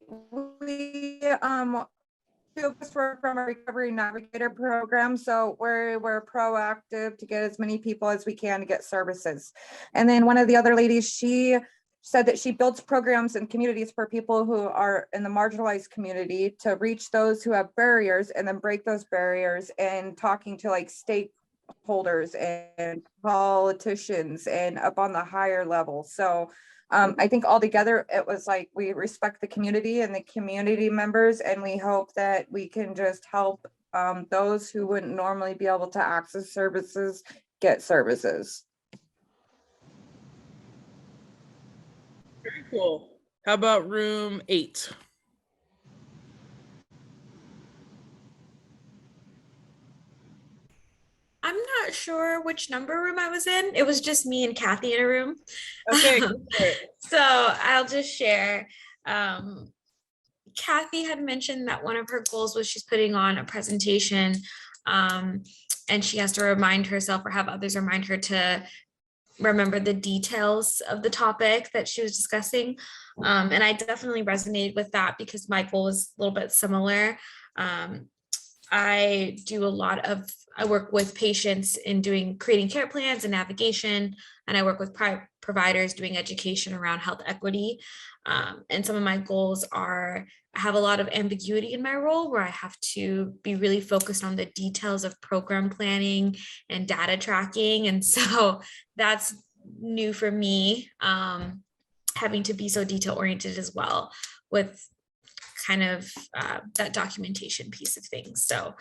We two of us were from a recovery navigator program, so we're proactive to get as many people as we can to get services. And then one of the other ladies, she said that she builds programs and communities for people who are in the marginalized community to reach those who have barriers and then break those barriers, and talking to like stakeholders and politicians and up on the higher level. So I think altogether it was like we respect the community and the community members, and we hope that we can just help those who wouldn't normally be able to access services get services. Very cool. How about room 8? I'm not sure which number room I was in. It was just me and Kathy in a room. Okay. So I'll just share. Kathy had mentioned that one of her goals was she's putting on a presentation, and she has to remind herself or have others remind her to remember the details of the topic that she was discussing. And I definitely resonated with that because my goal was a little bit similar. I work with patients in creating care plans and navigation, and I work with providers doing education around health equity. And some of my goals are, I have a lot of ambiguity in my role where I have to be really focused on the details of program planning and data tracking. And so that's new for me, having to be so detail oriented as well with kind of that documentation piece of things. So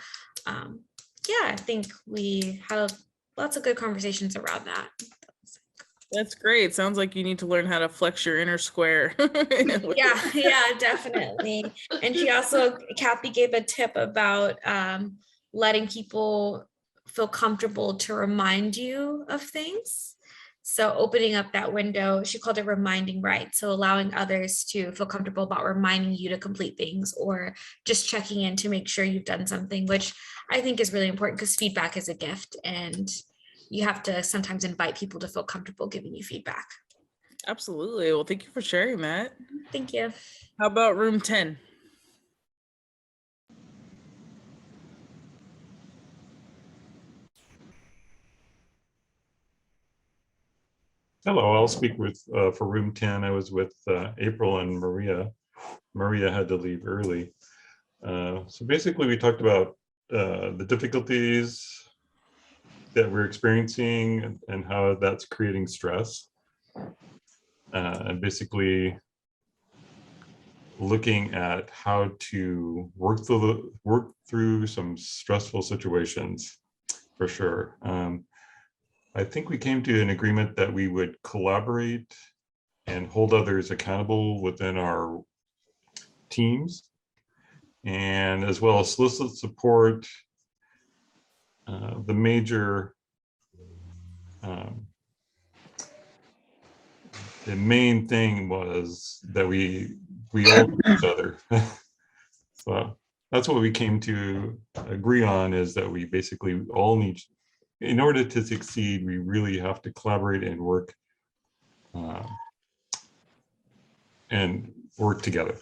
yeah, I think we had lots of good conversations around that. That's great. Sounds like you need to learn how to flex your inner square. Yeah, definitely. And Kathy gave a tip about letting people feel comfortable to remind you of things. So opening up that window, she called it reminding rights. So allowing others to feel comfortable about reminding you to complete things or just checking in to make sure you've done something, which I think is really important because feedback is a gift and you have to sometimes invite people to feel comfortable giving you feedback. Absolutely. Well, thank you for sharing that. Thank you. How about room 10? Hello, I'll speak with for room 10. I was with April and Maria. Maria had to leave early. So basically we talked about the difficulties that we're experiencing and how that's creating stress. And basically looking at how to work through some stressful situations for sure. I think we came to an agreement that we would collaborate and hold others accountable within our teams, and as well as solicit support. The major, the main thing was that we all need each other. So that's what we came to agree on, is that we basically all need, in order to succeed, we really have to collaborate and work together.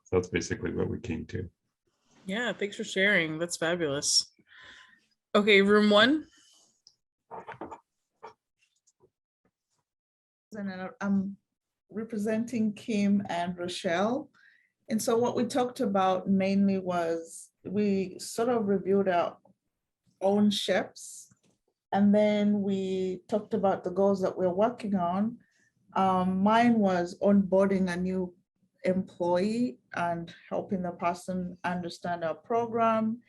So that's basically what we came to. Yeah, thanks for sharing. That's fabulous. Okay, room 1. And I'm representing Kim and Rochelle. And so what we talked about mainly was we sort of reviewed our own SHIPs, and then we talked about the goals that we're working on. Mine was onboarding a new employee and helping the person understand our program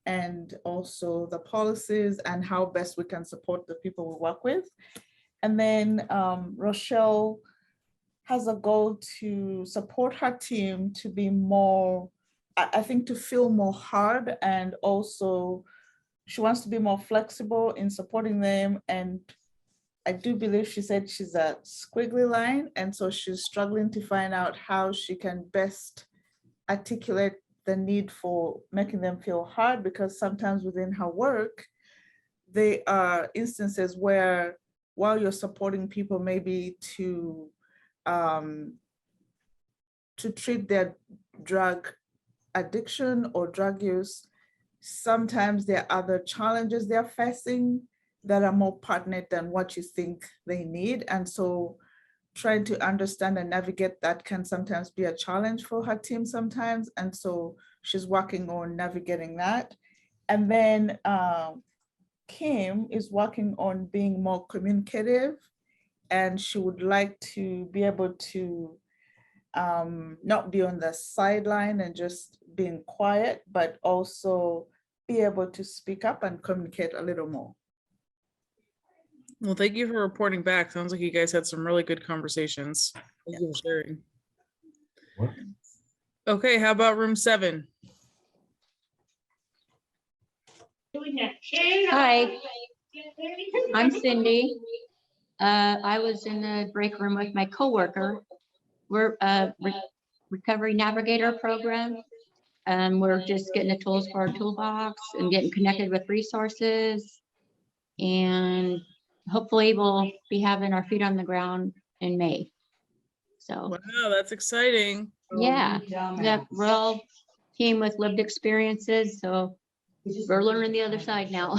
and also the policies and how best we can support the people we work with. And then Rochelle has a goal to support her team to be more, I think, to feel more heard, and also she wants to be more flexible in supporting them. And I do believe she said she's a squiggly line, and so she's struggling to find out how she can best articulate the need for making them feel heard, because sometimes within her work, there are instances where while you're supporting people maybe to treat their drug addiction or drug use, sometimes there are other challenges they're facing that are more pertinent than what you think they need. And so trying to understand and navigate that can sometimes be a challenge for her team sometimes. And so she's working on navigating that. And then Kim is working on being more communicative, and she would like to be able to not be on the sideline and just being quiet, but also be able to speak up and communicate a little more. Well, thank you for reporting back. Sounds like you guys had some really good conversations. Thank you for sharing. Okay, how about room 7? Hi, I'm Cindy. I was in the break room with my coworker. We're a recovery navigator program. We're just getting the tools for our toolbox and getting connected with resources. And hopefully we'll be having our feet on the ground in May. So wow, that's exciting. Yeah, we're all team with lived experiences, so we're learning the other side now.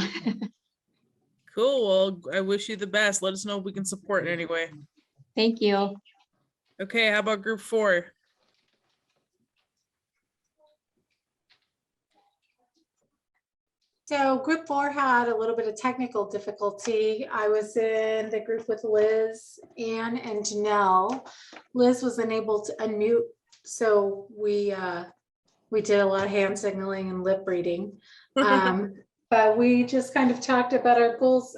Cool. Well, I wish you the best. Let us know if we can support in any way. Thank you. Okay, how about group 4? So group 4 had a little bit of technical difficulty. I was in the group with Liz, Ann, and Janelle. Liz was unable to unmute, so we did a lot of hand signaling and lip reading. But we just kind of talked about our goals.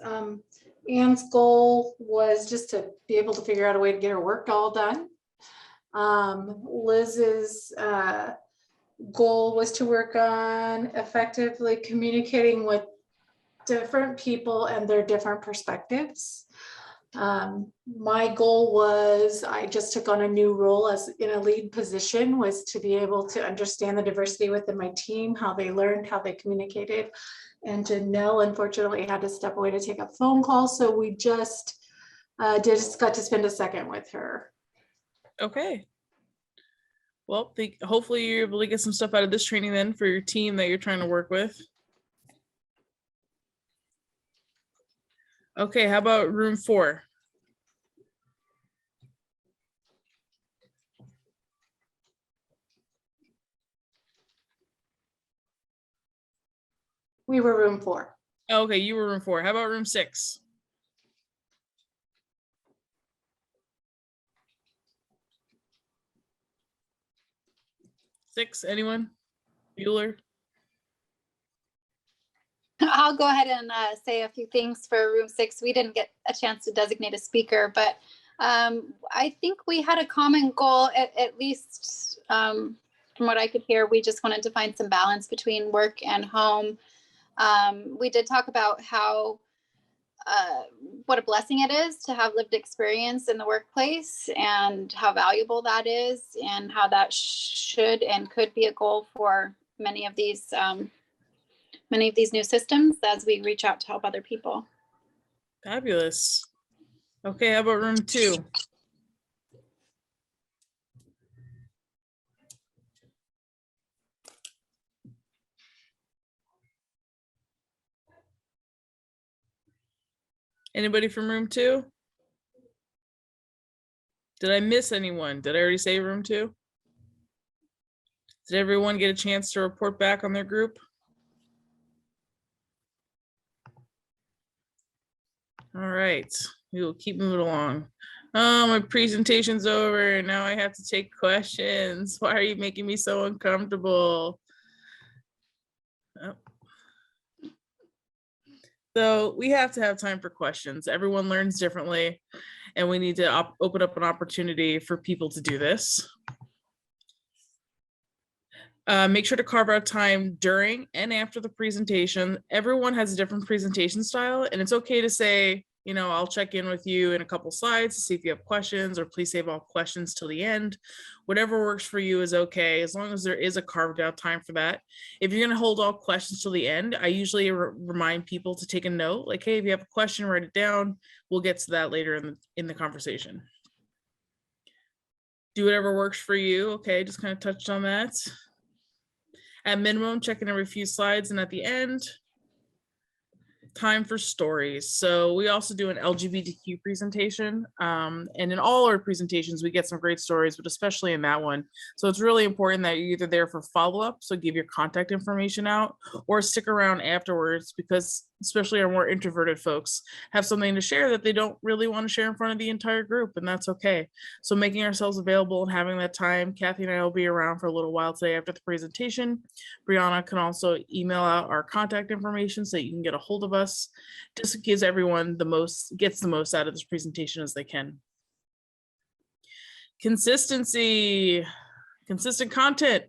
Ann's goal was just to be able to figure out a way to get her work all done. Liz's goal was to work on effectively communicating with different people and their different perspectives. My goal was, I just took on a new role as in a lead position, was to be able to understand the diversity within my team, how they learned, how they communicated. And Janelle unfortunately had to step away to take a phone call. So we just got to spend a second with her. Okay. Well, hopefully you're able to get some stuff out of this training then for your team that you're trying to work with. Okay, how about room 4? We were room 4. Okay, you were room 4. How about room 6? Six, anyone? Bueller? I'll go ahead and say a few things for room 6. We didn't get a chance to designate a speaker, but I think we had a common goal, at least from what I could hear. We just wanted to find some balance between work and home. We did talk about how what a blessing it is to have lived experience in the workplace and how valuable that is, and how that should and could be a goal for many of these new systems as we reach out to help other people. Fabulous. Okay, how about room 2? Anybody from room 2? Did I miss anyone? Did I already say room 2? Did everyone get a chance to report back on their group? All right, we will keep moving along. Oh, my presentation's over and now I have to take questions. Why are you making me so uncomfortable? Oh. So we have to have time for questions. Everyone learns differently, and we need to open up an opportunity for people to do this. Make sure to carve out time during and after the presentation. Everyone has a different presentation style, and it's okay to say, you know, I'll check in with you in a couple slides to see if you have questions, or please save all questions till the end. Whatever works for you is okay, as long as there is a carved out time for that. If you're gonna hold all questions till the end, I usually remind people to take a note, like, hey, if you have a question, write it down. We'll get to that later in the conversation. Do whatever works for you. Okay, just kind of touched on that. At minimum, check in every few slides, and at the end, time for stories. So we also do an LGBTQ presentation, and in all our presentations we get some great stories, but especially in that one. So it's really important that you're either there for follow-up, so give your contact information out, or stick around afterwards, because especially our more introverted folks have something to share that they don't really want to share in front of the entire group, and that's okay. So making ourselves available and having that time. Kathy and I will be around for a little while today after the presentation. Brianna can also email out our contact information so you can get a hold of us. Just gives everyone gets the most out of this presentation as they can. Consistency, consistent content.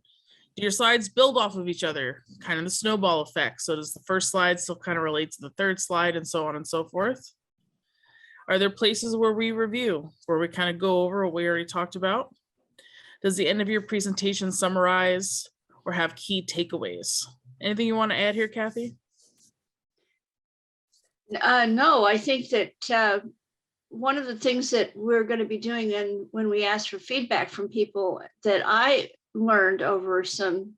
Do your slides build off of each other? Kind of the snowball effect. So does the first slide still kind of relate to the third slide, and so on and so forth? Are there places where we review, where we kind of go over what we already talked about? Does the end of your presentation summarize or have key takeaways? Anything you want to add here, Kathy? No, I think that one of the things that we're going to be doing, and when we ask for feedback from people, that I learned over some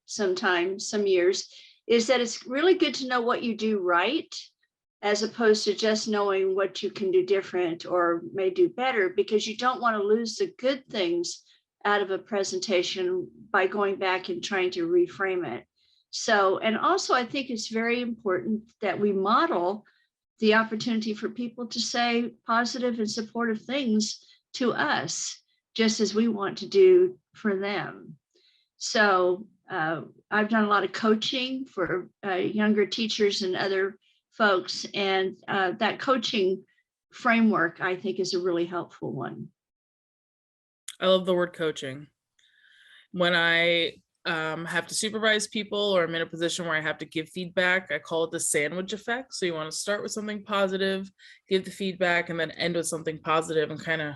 years, is that it's really good to know what you do right, as opposed to just knowing what you can do different or may do better, because you don't want to lose the good things out of a presentation by going back and trying to reframe it. So, and also I think it's very important that we model the opportunity for people to say positive and supportive things to us, just as we want to do for them. So I've done a lot of coaching for younger teachers and other folks, and that coaching framework, I think, is a really helpful one. I love the word coaching. When I have to supervise people or I'm in a position where I have to give feedback. I call it the sandwich effect. So you want to start with something positive, give the feedback, and then end with something positive and kind of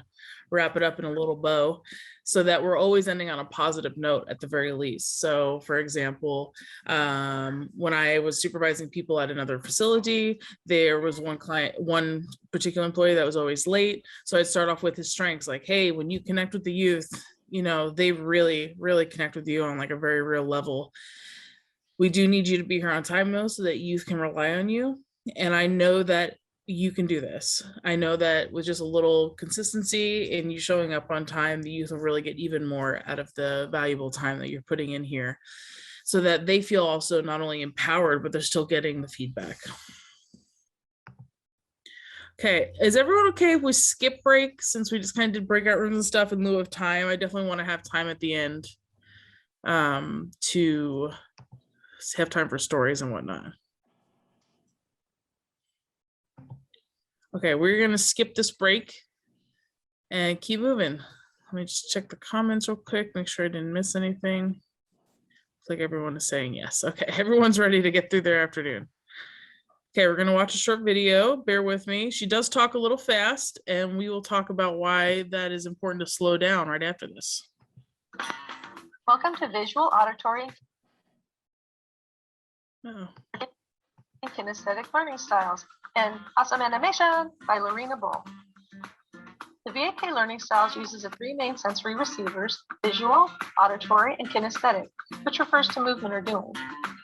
wrap it up in a little bow so that we're always ending on a positive note at the very least. So for example, when I was supervising people at another facility, there was one particular employee that was always late. So I'd start off with his strengths, like, hey, when you connect with the youth, they really, really connect with you on like a very real level. We do need you to be here on time though, so that youth can rely on you. And I know that you can do this. I know that with just a little consistency and you showing up on time, the youth will really get even more out of the valuable time that you're putting in here so that they feel also not only empowered, but they're still getting the feedback. Okay, is everyone okay if we skip break since we just kind of did breakout rooms and stuff in lieu of time? I definitely want to have time at the end to have time for stories and whatnot. Okay, we're gonna skip this break and keep moving. Let me just check the comments real quick, make sure I didn't miss anything. Looks like everyone is saying yes. Okay, everyone's ready to get through their afternoon. Okay, we're gonna watch a short video, bear with me. She does talk a little fast and we will talk about why that is important to slow down right after this. Welcome to Visual, Auditory, Oh. and Kinesthetic Learning Styles and Awesome Animation by Lorena Bull. The VAK learning styles uses the three main sensory receivers, visual, auditory, and kinesthetic, which refers to movement or doing.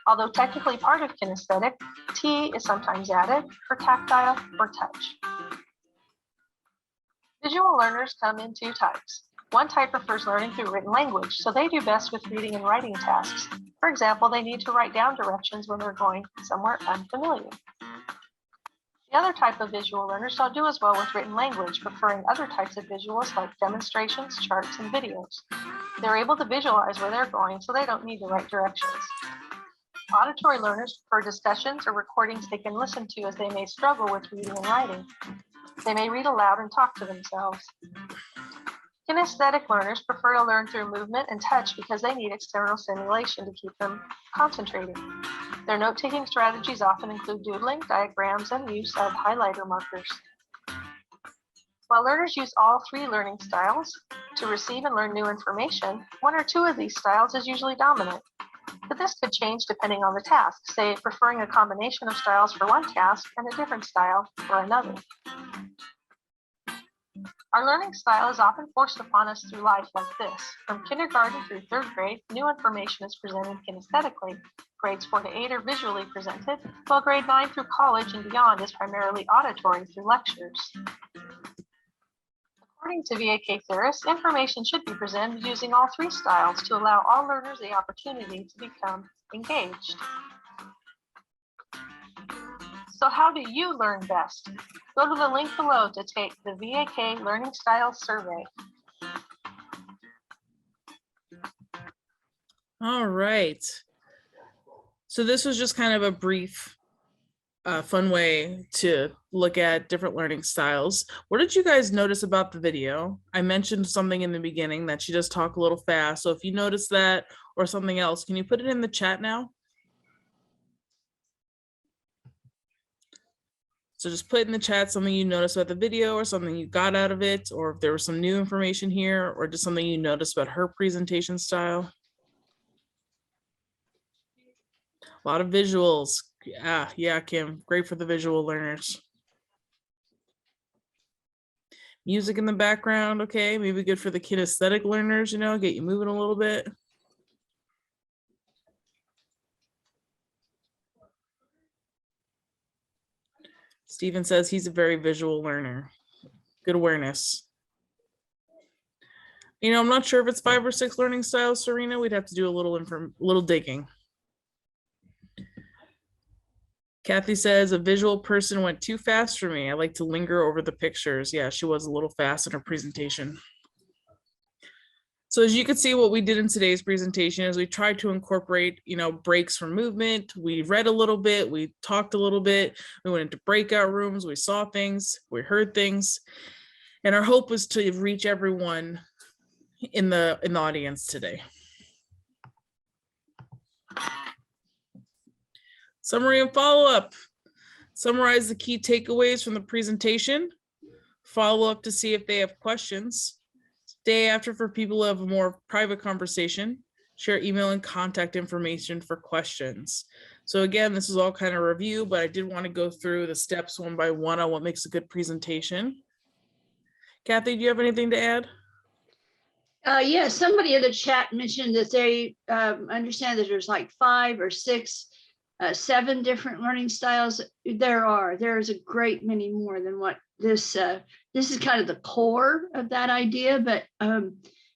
Although technically part of kinesthetic, T is sometimes added for tactile or touch. Visual learners come in two types. One type prefers learning through written language, so they do best with reading and writing tasks. For example, they need to write down directions when they're going somewhere unfamiliar. The other type of visual learners don't do as well with written language, preferring other types of visuals like demonstrations, charts, and videos. They're able to visualize where they're going, so they don't need to write directions. Auditory learners prefer discussions or recordings they can listen to, as they may struggle with reading and writing. They may read aloud and talk to themselves. Kinesthetic learners prefer to learn through movement and touch because they need external stimulation to keep them concentrating. Their note-taking strategies often include doodling, diagrams, and use of highlighter markers. While learners use all three learning styles to receive and learn new information, one or two of these styles is usually dominant. But this could change depending on the task, say preferring a combination of styles for one task and a different style for another. Our learning style is often forced upon us through life like this. From kindergarten through third grade, new information is presented kinesthetically. Grades 4 to 8 are visually presented, while grade 9 through college and beyond is primarily auditory through lectures. According to VAK theorists, information should be presented using all three styles to allow all learners the opportunity to become engaged. So how do you learn best? Go to the link below to take the VAK Learning Styles Survey. All right. So this was just kind of a brief, fun way to look at different learning styles. What did you guys notice about the video? I mentioned something in the beginning that she does talk a little fast. So if you notice that or something else, can you put it in the chat now? So just put in the chat something you noticed about the video or something you got out of it, or if there was some new information here or just something you noticed about her presentation style. A lot of visuals. Yeah, Kim, great for the visual learners. Music in the background, okay, maybe good for the kinesthetic learners, get you moving a little bit. Stephen says he's a very visual learner. Good awareness. I'm not sure if it's 5 or 6 learning styles, Serena. We'd have to do a little digging. Kathy says a visual person went too fast for me. I like to linger over the pictures. Yeah, she was a little fast in her presentation. So as you can see, what we did in today's presentation is we tried to incorporate, breaks from movement. We read a little bit, we talked a little bit, we went into breakout rooms, we saw things, we heard things. And our hope was to reach everyone in the audience today. Summary and follow-up. Summarize the key takeaways from the presentation. Follow up to see if they have questions. Stay after for people who have a more private conversation. Share email and contact information for questions. So again, this is all kind of review, but I did want to go through the steps one by one on what makes a good presentation. Kathy, do you have anything to add? Yeah, somebody in the chat mentioned that they understand that there's like 5 or 6, 7 different learning styles. There's a great many more than what this is kind of the core of that idea, but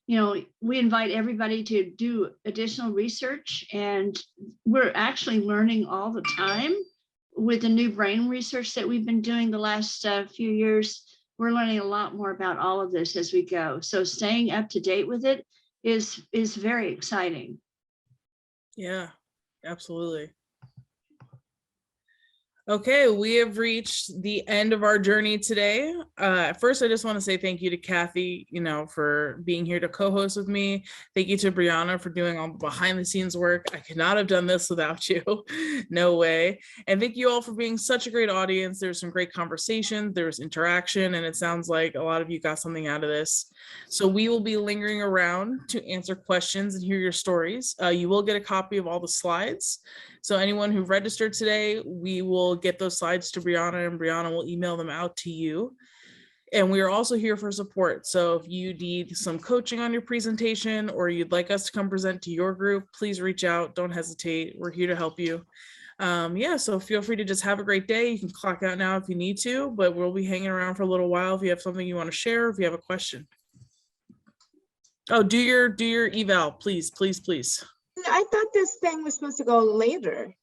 you know, we invite everybody to do additional research, and we're actually learning all the time with the new brain research that we've been doing the last few years. We're learning a lot more about all of this as we go. So staying up to date with it is very exciting. Yeah, absolutely. Okay, we have reached the end of our journey today. First, I just want to say thank you to Kathy, you know, for being here to co-host with me. Thank you to Brianna for doing all the behind the scenes work. I could not have done this without you. No way. And thank you all for being such a great audience. There's some great conversation, there's interaction, and it sounds like a lot of you got something out of this. So we will be lingering around to answer questions and hear your stories. You will get a copy of all the slides. So anyone who registered today, we will get those slides to Brianna, and Brianna will email them out to you. And we are also here for support. So if you need some coaching on your presentation, or you'd like us to come present to your group, please reach out. Don't hesitate. We're here to help you. Yeah, so feel free to just have a great day. You can clock out now if you need to, but we'll be hanging around for a little while if you have something you want to share, if you have a question. Oh, do your eval, please, please, please. I thought this thing was supposed to go later.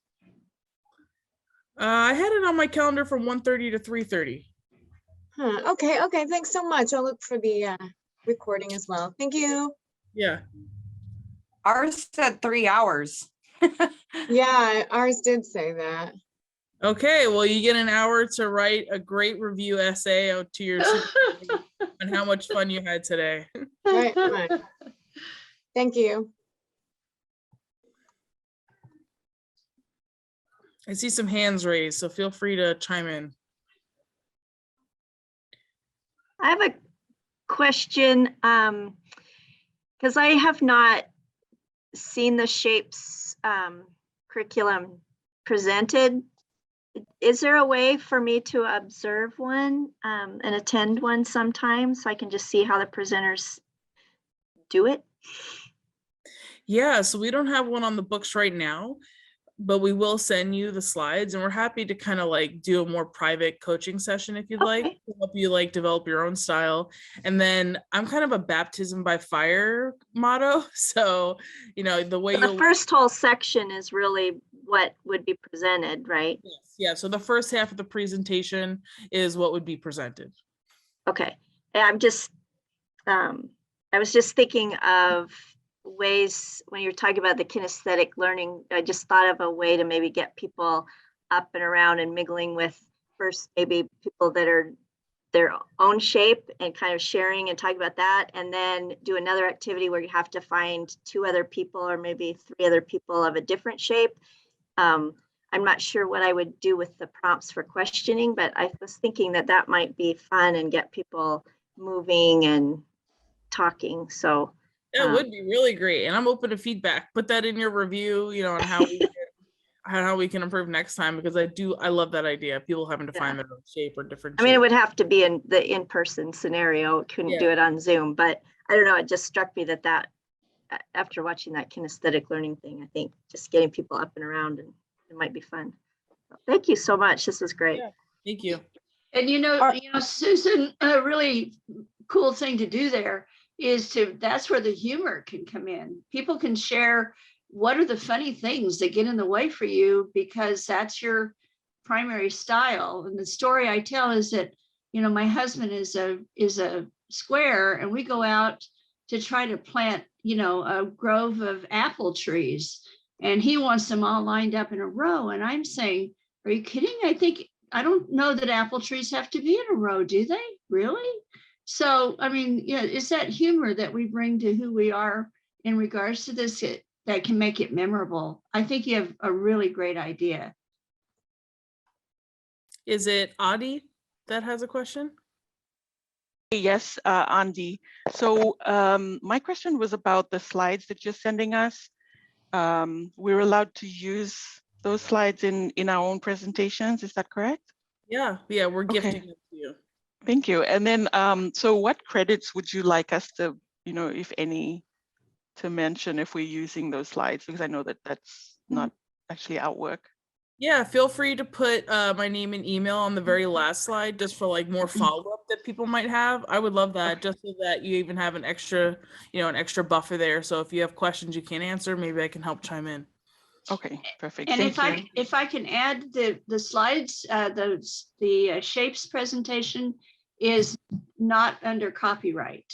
I had it on my calendar from 1:30 to 3:30. Okay, thanks so much. I'll look for the recording as well. Thank you. Yeah. Ours said 3 hours. Yeah, ours did say that. Okay, well, you get an hour to write a great review essay out to your supervisor on how much fun you had today. Right. Thank you. I see some hands raised, so feel free to chime in. I have a question, because I have not seen the shapes curriculum presented. Is there a way for me to observe one and attend one sometime so I can just see how the presenters do it? Yeah, so we don't have one on the books right now, but we will send you the slides, and we're happy to kind of like do a more private coaching session if you'd like, to help you like develop your own style. And then I'm kind of a baptism by fire motto. So, you know, the way the first whole section is really what would be presented, right? Yes, yeah. So the first half of the presentation is what would be presented. Okay. I'm just, I was just thinking of ways when you're talking about the kinesthetic learning. I just thought of a way to maybe get people up and around and mingling with first maybe people that are their own shape and kind of sharing and talking about that, and then do another activity where you have to find 2 other people or maybe 3 other people of a different shape. I'm not sure what I would do with the prompts for questioning, but I was thinking that that might be fun and get people moving and talking. So that would be really great, and I'm open to feedback. Put that in your review, you know, on how we can improve next time, because I love that idea. People having to find their own shape or different. I mean, it would have to be in the in-person scenario. Couldn't do it on Zoom, but I don't know. It just struck me that after watching that kinesthetic learning thing, I think just getting people up and around, and it might be fun. So thank you so much. This was great. Yeah, thank you. And you know, Susan, a really cool thing to do there is that's where the humor can come in. People can share what are the funny things that get in the way for you, because that's your primary style. And the story I tell is that, you know, my husband is a square, and we go out to try to plant, you know, a grove of apple trees, and he wants them all lined up in a row. And I'm saying, are you kidding? I don't know that apple trees have to be in a row, do they? Really? So, I mean, yeah, it's that humor that we bring to who we are in regards to this. that can make it memorable. I think you have a really great idea. Is it Audie that has a question? Yes, Andy. So my question was about the slides that you're sending us. We're allowed to use those slides in our own presentations. Is that correct? Yeah, we're gifting them to you. Thank you. And then, so what credits would you like us to, if any, to mention if we're using those slides? Because I know that that's not actually our work. Yeah, feel free to put my name and email on the very last slide just for like more follow-up that people might have. I would love that, just so that you even have an extra buffer there. So if you have questions you can't answer, maybe I can help chime in. Okay, perfect. And Thank you. if I can add, the slides, the shapes presentation is not under copyright.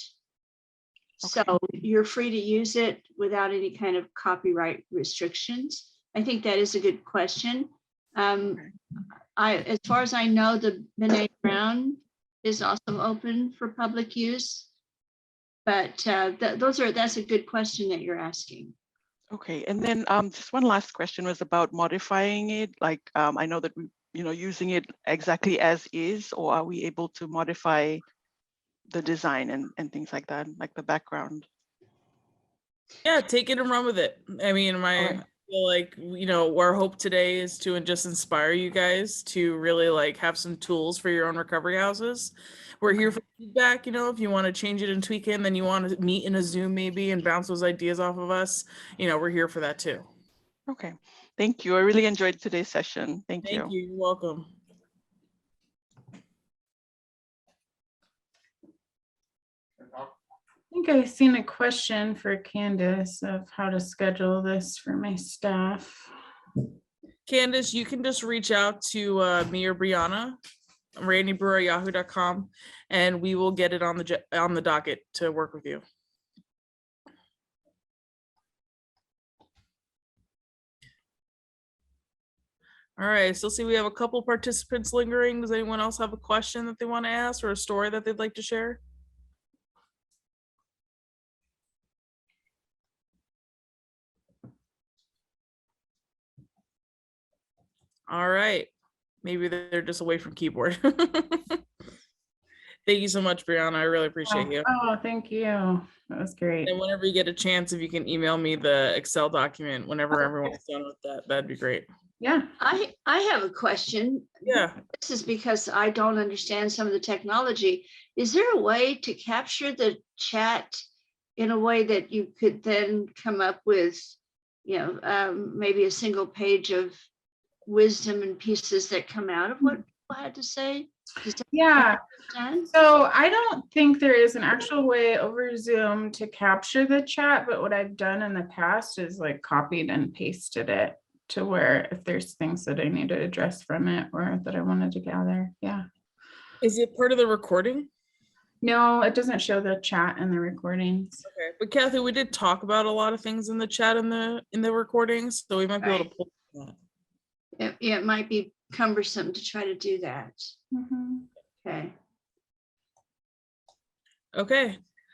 So you're free to use it without any kind of copyright restrictions. I think that is a good question. As far as I know, the B'nai Brown is also open for public use. But that's a good question that you're asking. Okay, and then just one last question was about modifying it. Like I know that we, using it exactly as is, or are we able to modify the design and things like that, like the background? Yeah, take it and run with it. I mean, I feel like, our hope today is to just inspire you guys to really like have some tools for your own recovery houses. We're here for feedback, if you want to change it and tweak it, and then you want to meet in a Zoom maybe and bounce those ideas off of us, we're here for that too. Okay, thank you. I really enjoyed today's session. Thank you. Thank you. You're welcome. I think I've seen a question for Candace of how to schedule this for my staff. Candace, you can just reach out to me or Brianna, randybrewer@yahoo.com, and we will get it on the docket to work with you. All right, so see, we have a couple participants lingering. Does anyone else have a question that they want to ask or a story that they'd like to share? All right, maybe they're just away from keyboard. Thank you so much, Brianna. I really appreciate you. Oh, thank you. That was great. And whenever you get a chance, if you can email me the Excel document whenever everyone's done with that, that'd be great. Yeah. I have a question. Yeah. This is because I don't understand some of the technology. Is there a way to capture the chat in a way that you could then come up with, maybe a single page of wisdom and pieces that come out of what people had to say? Yeah. So I don't think there is an actual way over Zoom to capture the chat, but what I've done in the past is like copied and pasted it to where if there's things that I need to address from it or that I wanted to gather. Yeah. Is it part of the recording? No, it doesn't show the chat in the recordings. Okay, but Kathy, we did talk about a lot of things in the chat in the recordings, so we might be able to pull that. It might be cumbersome to try to do that. Okay. Okay,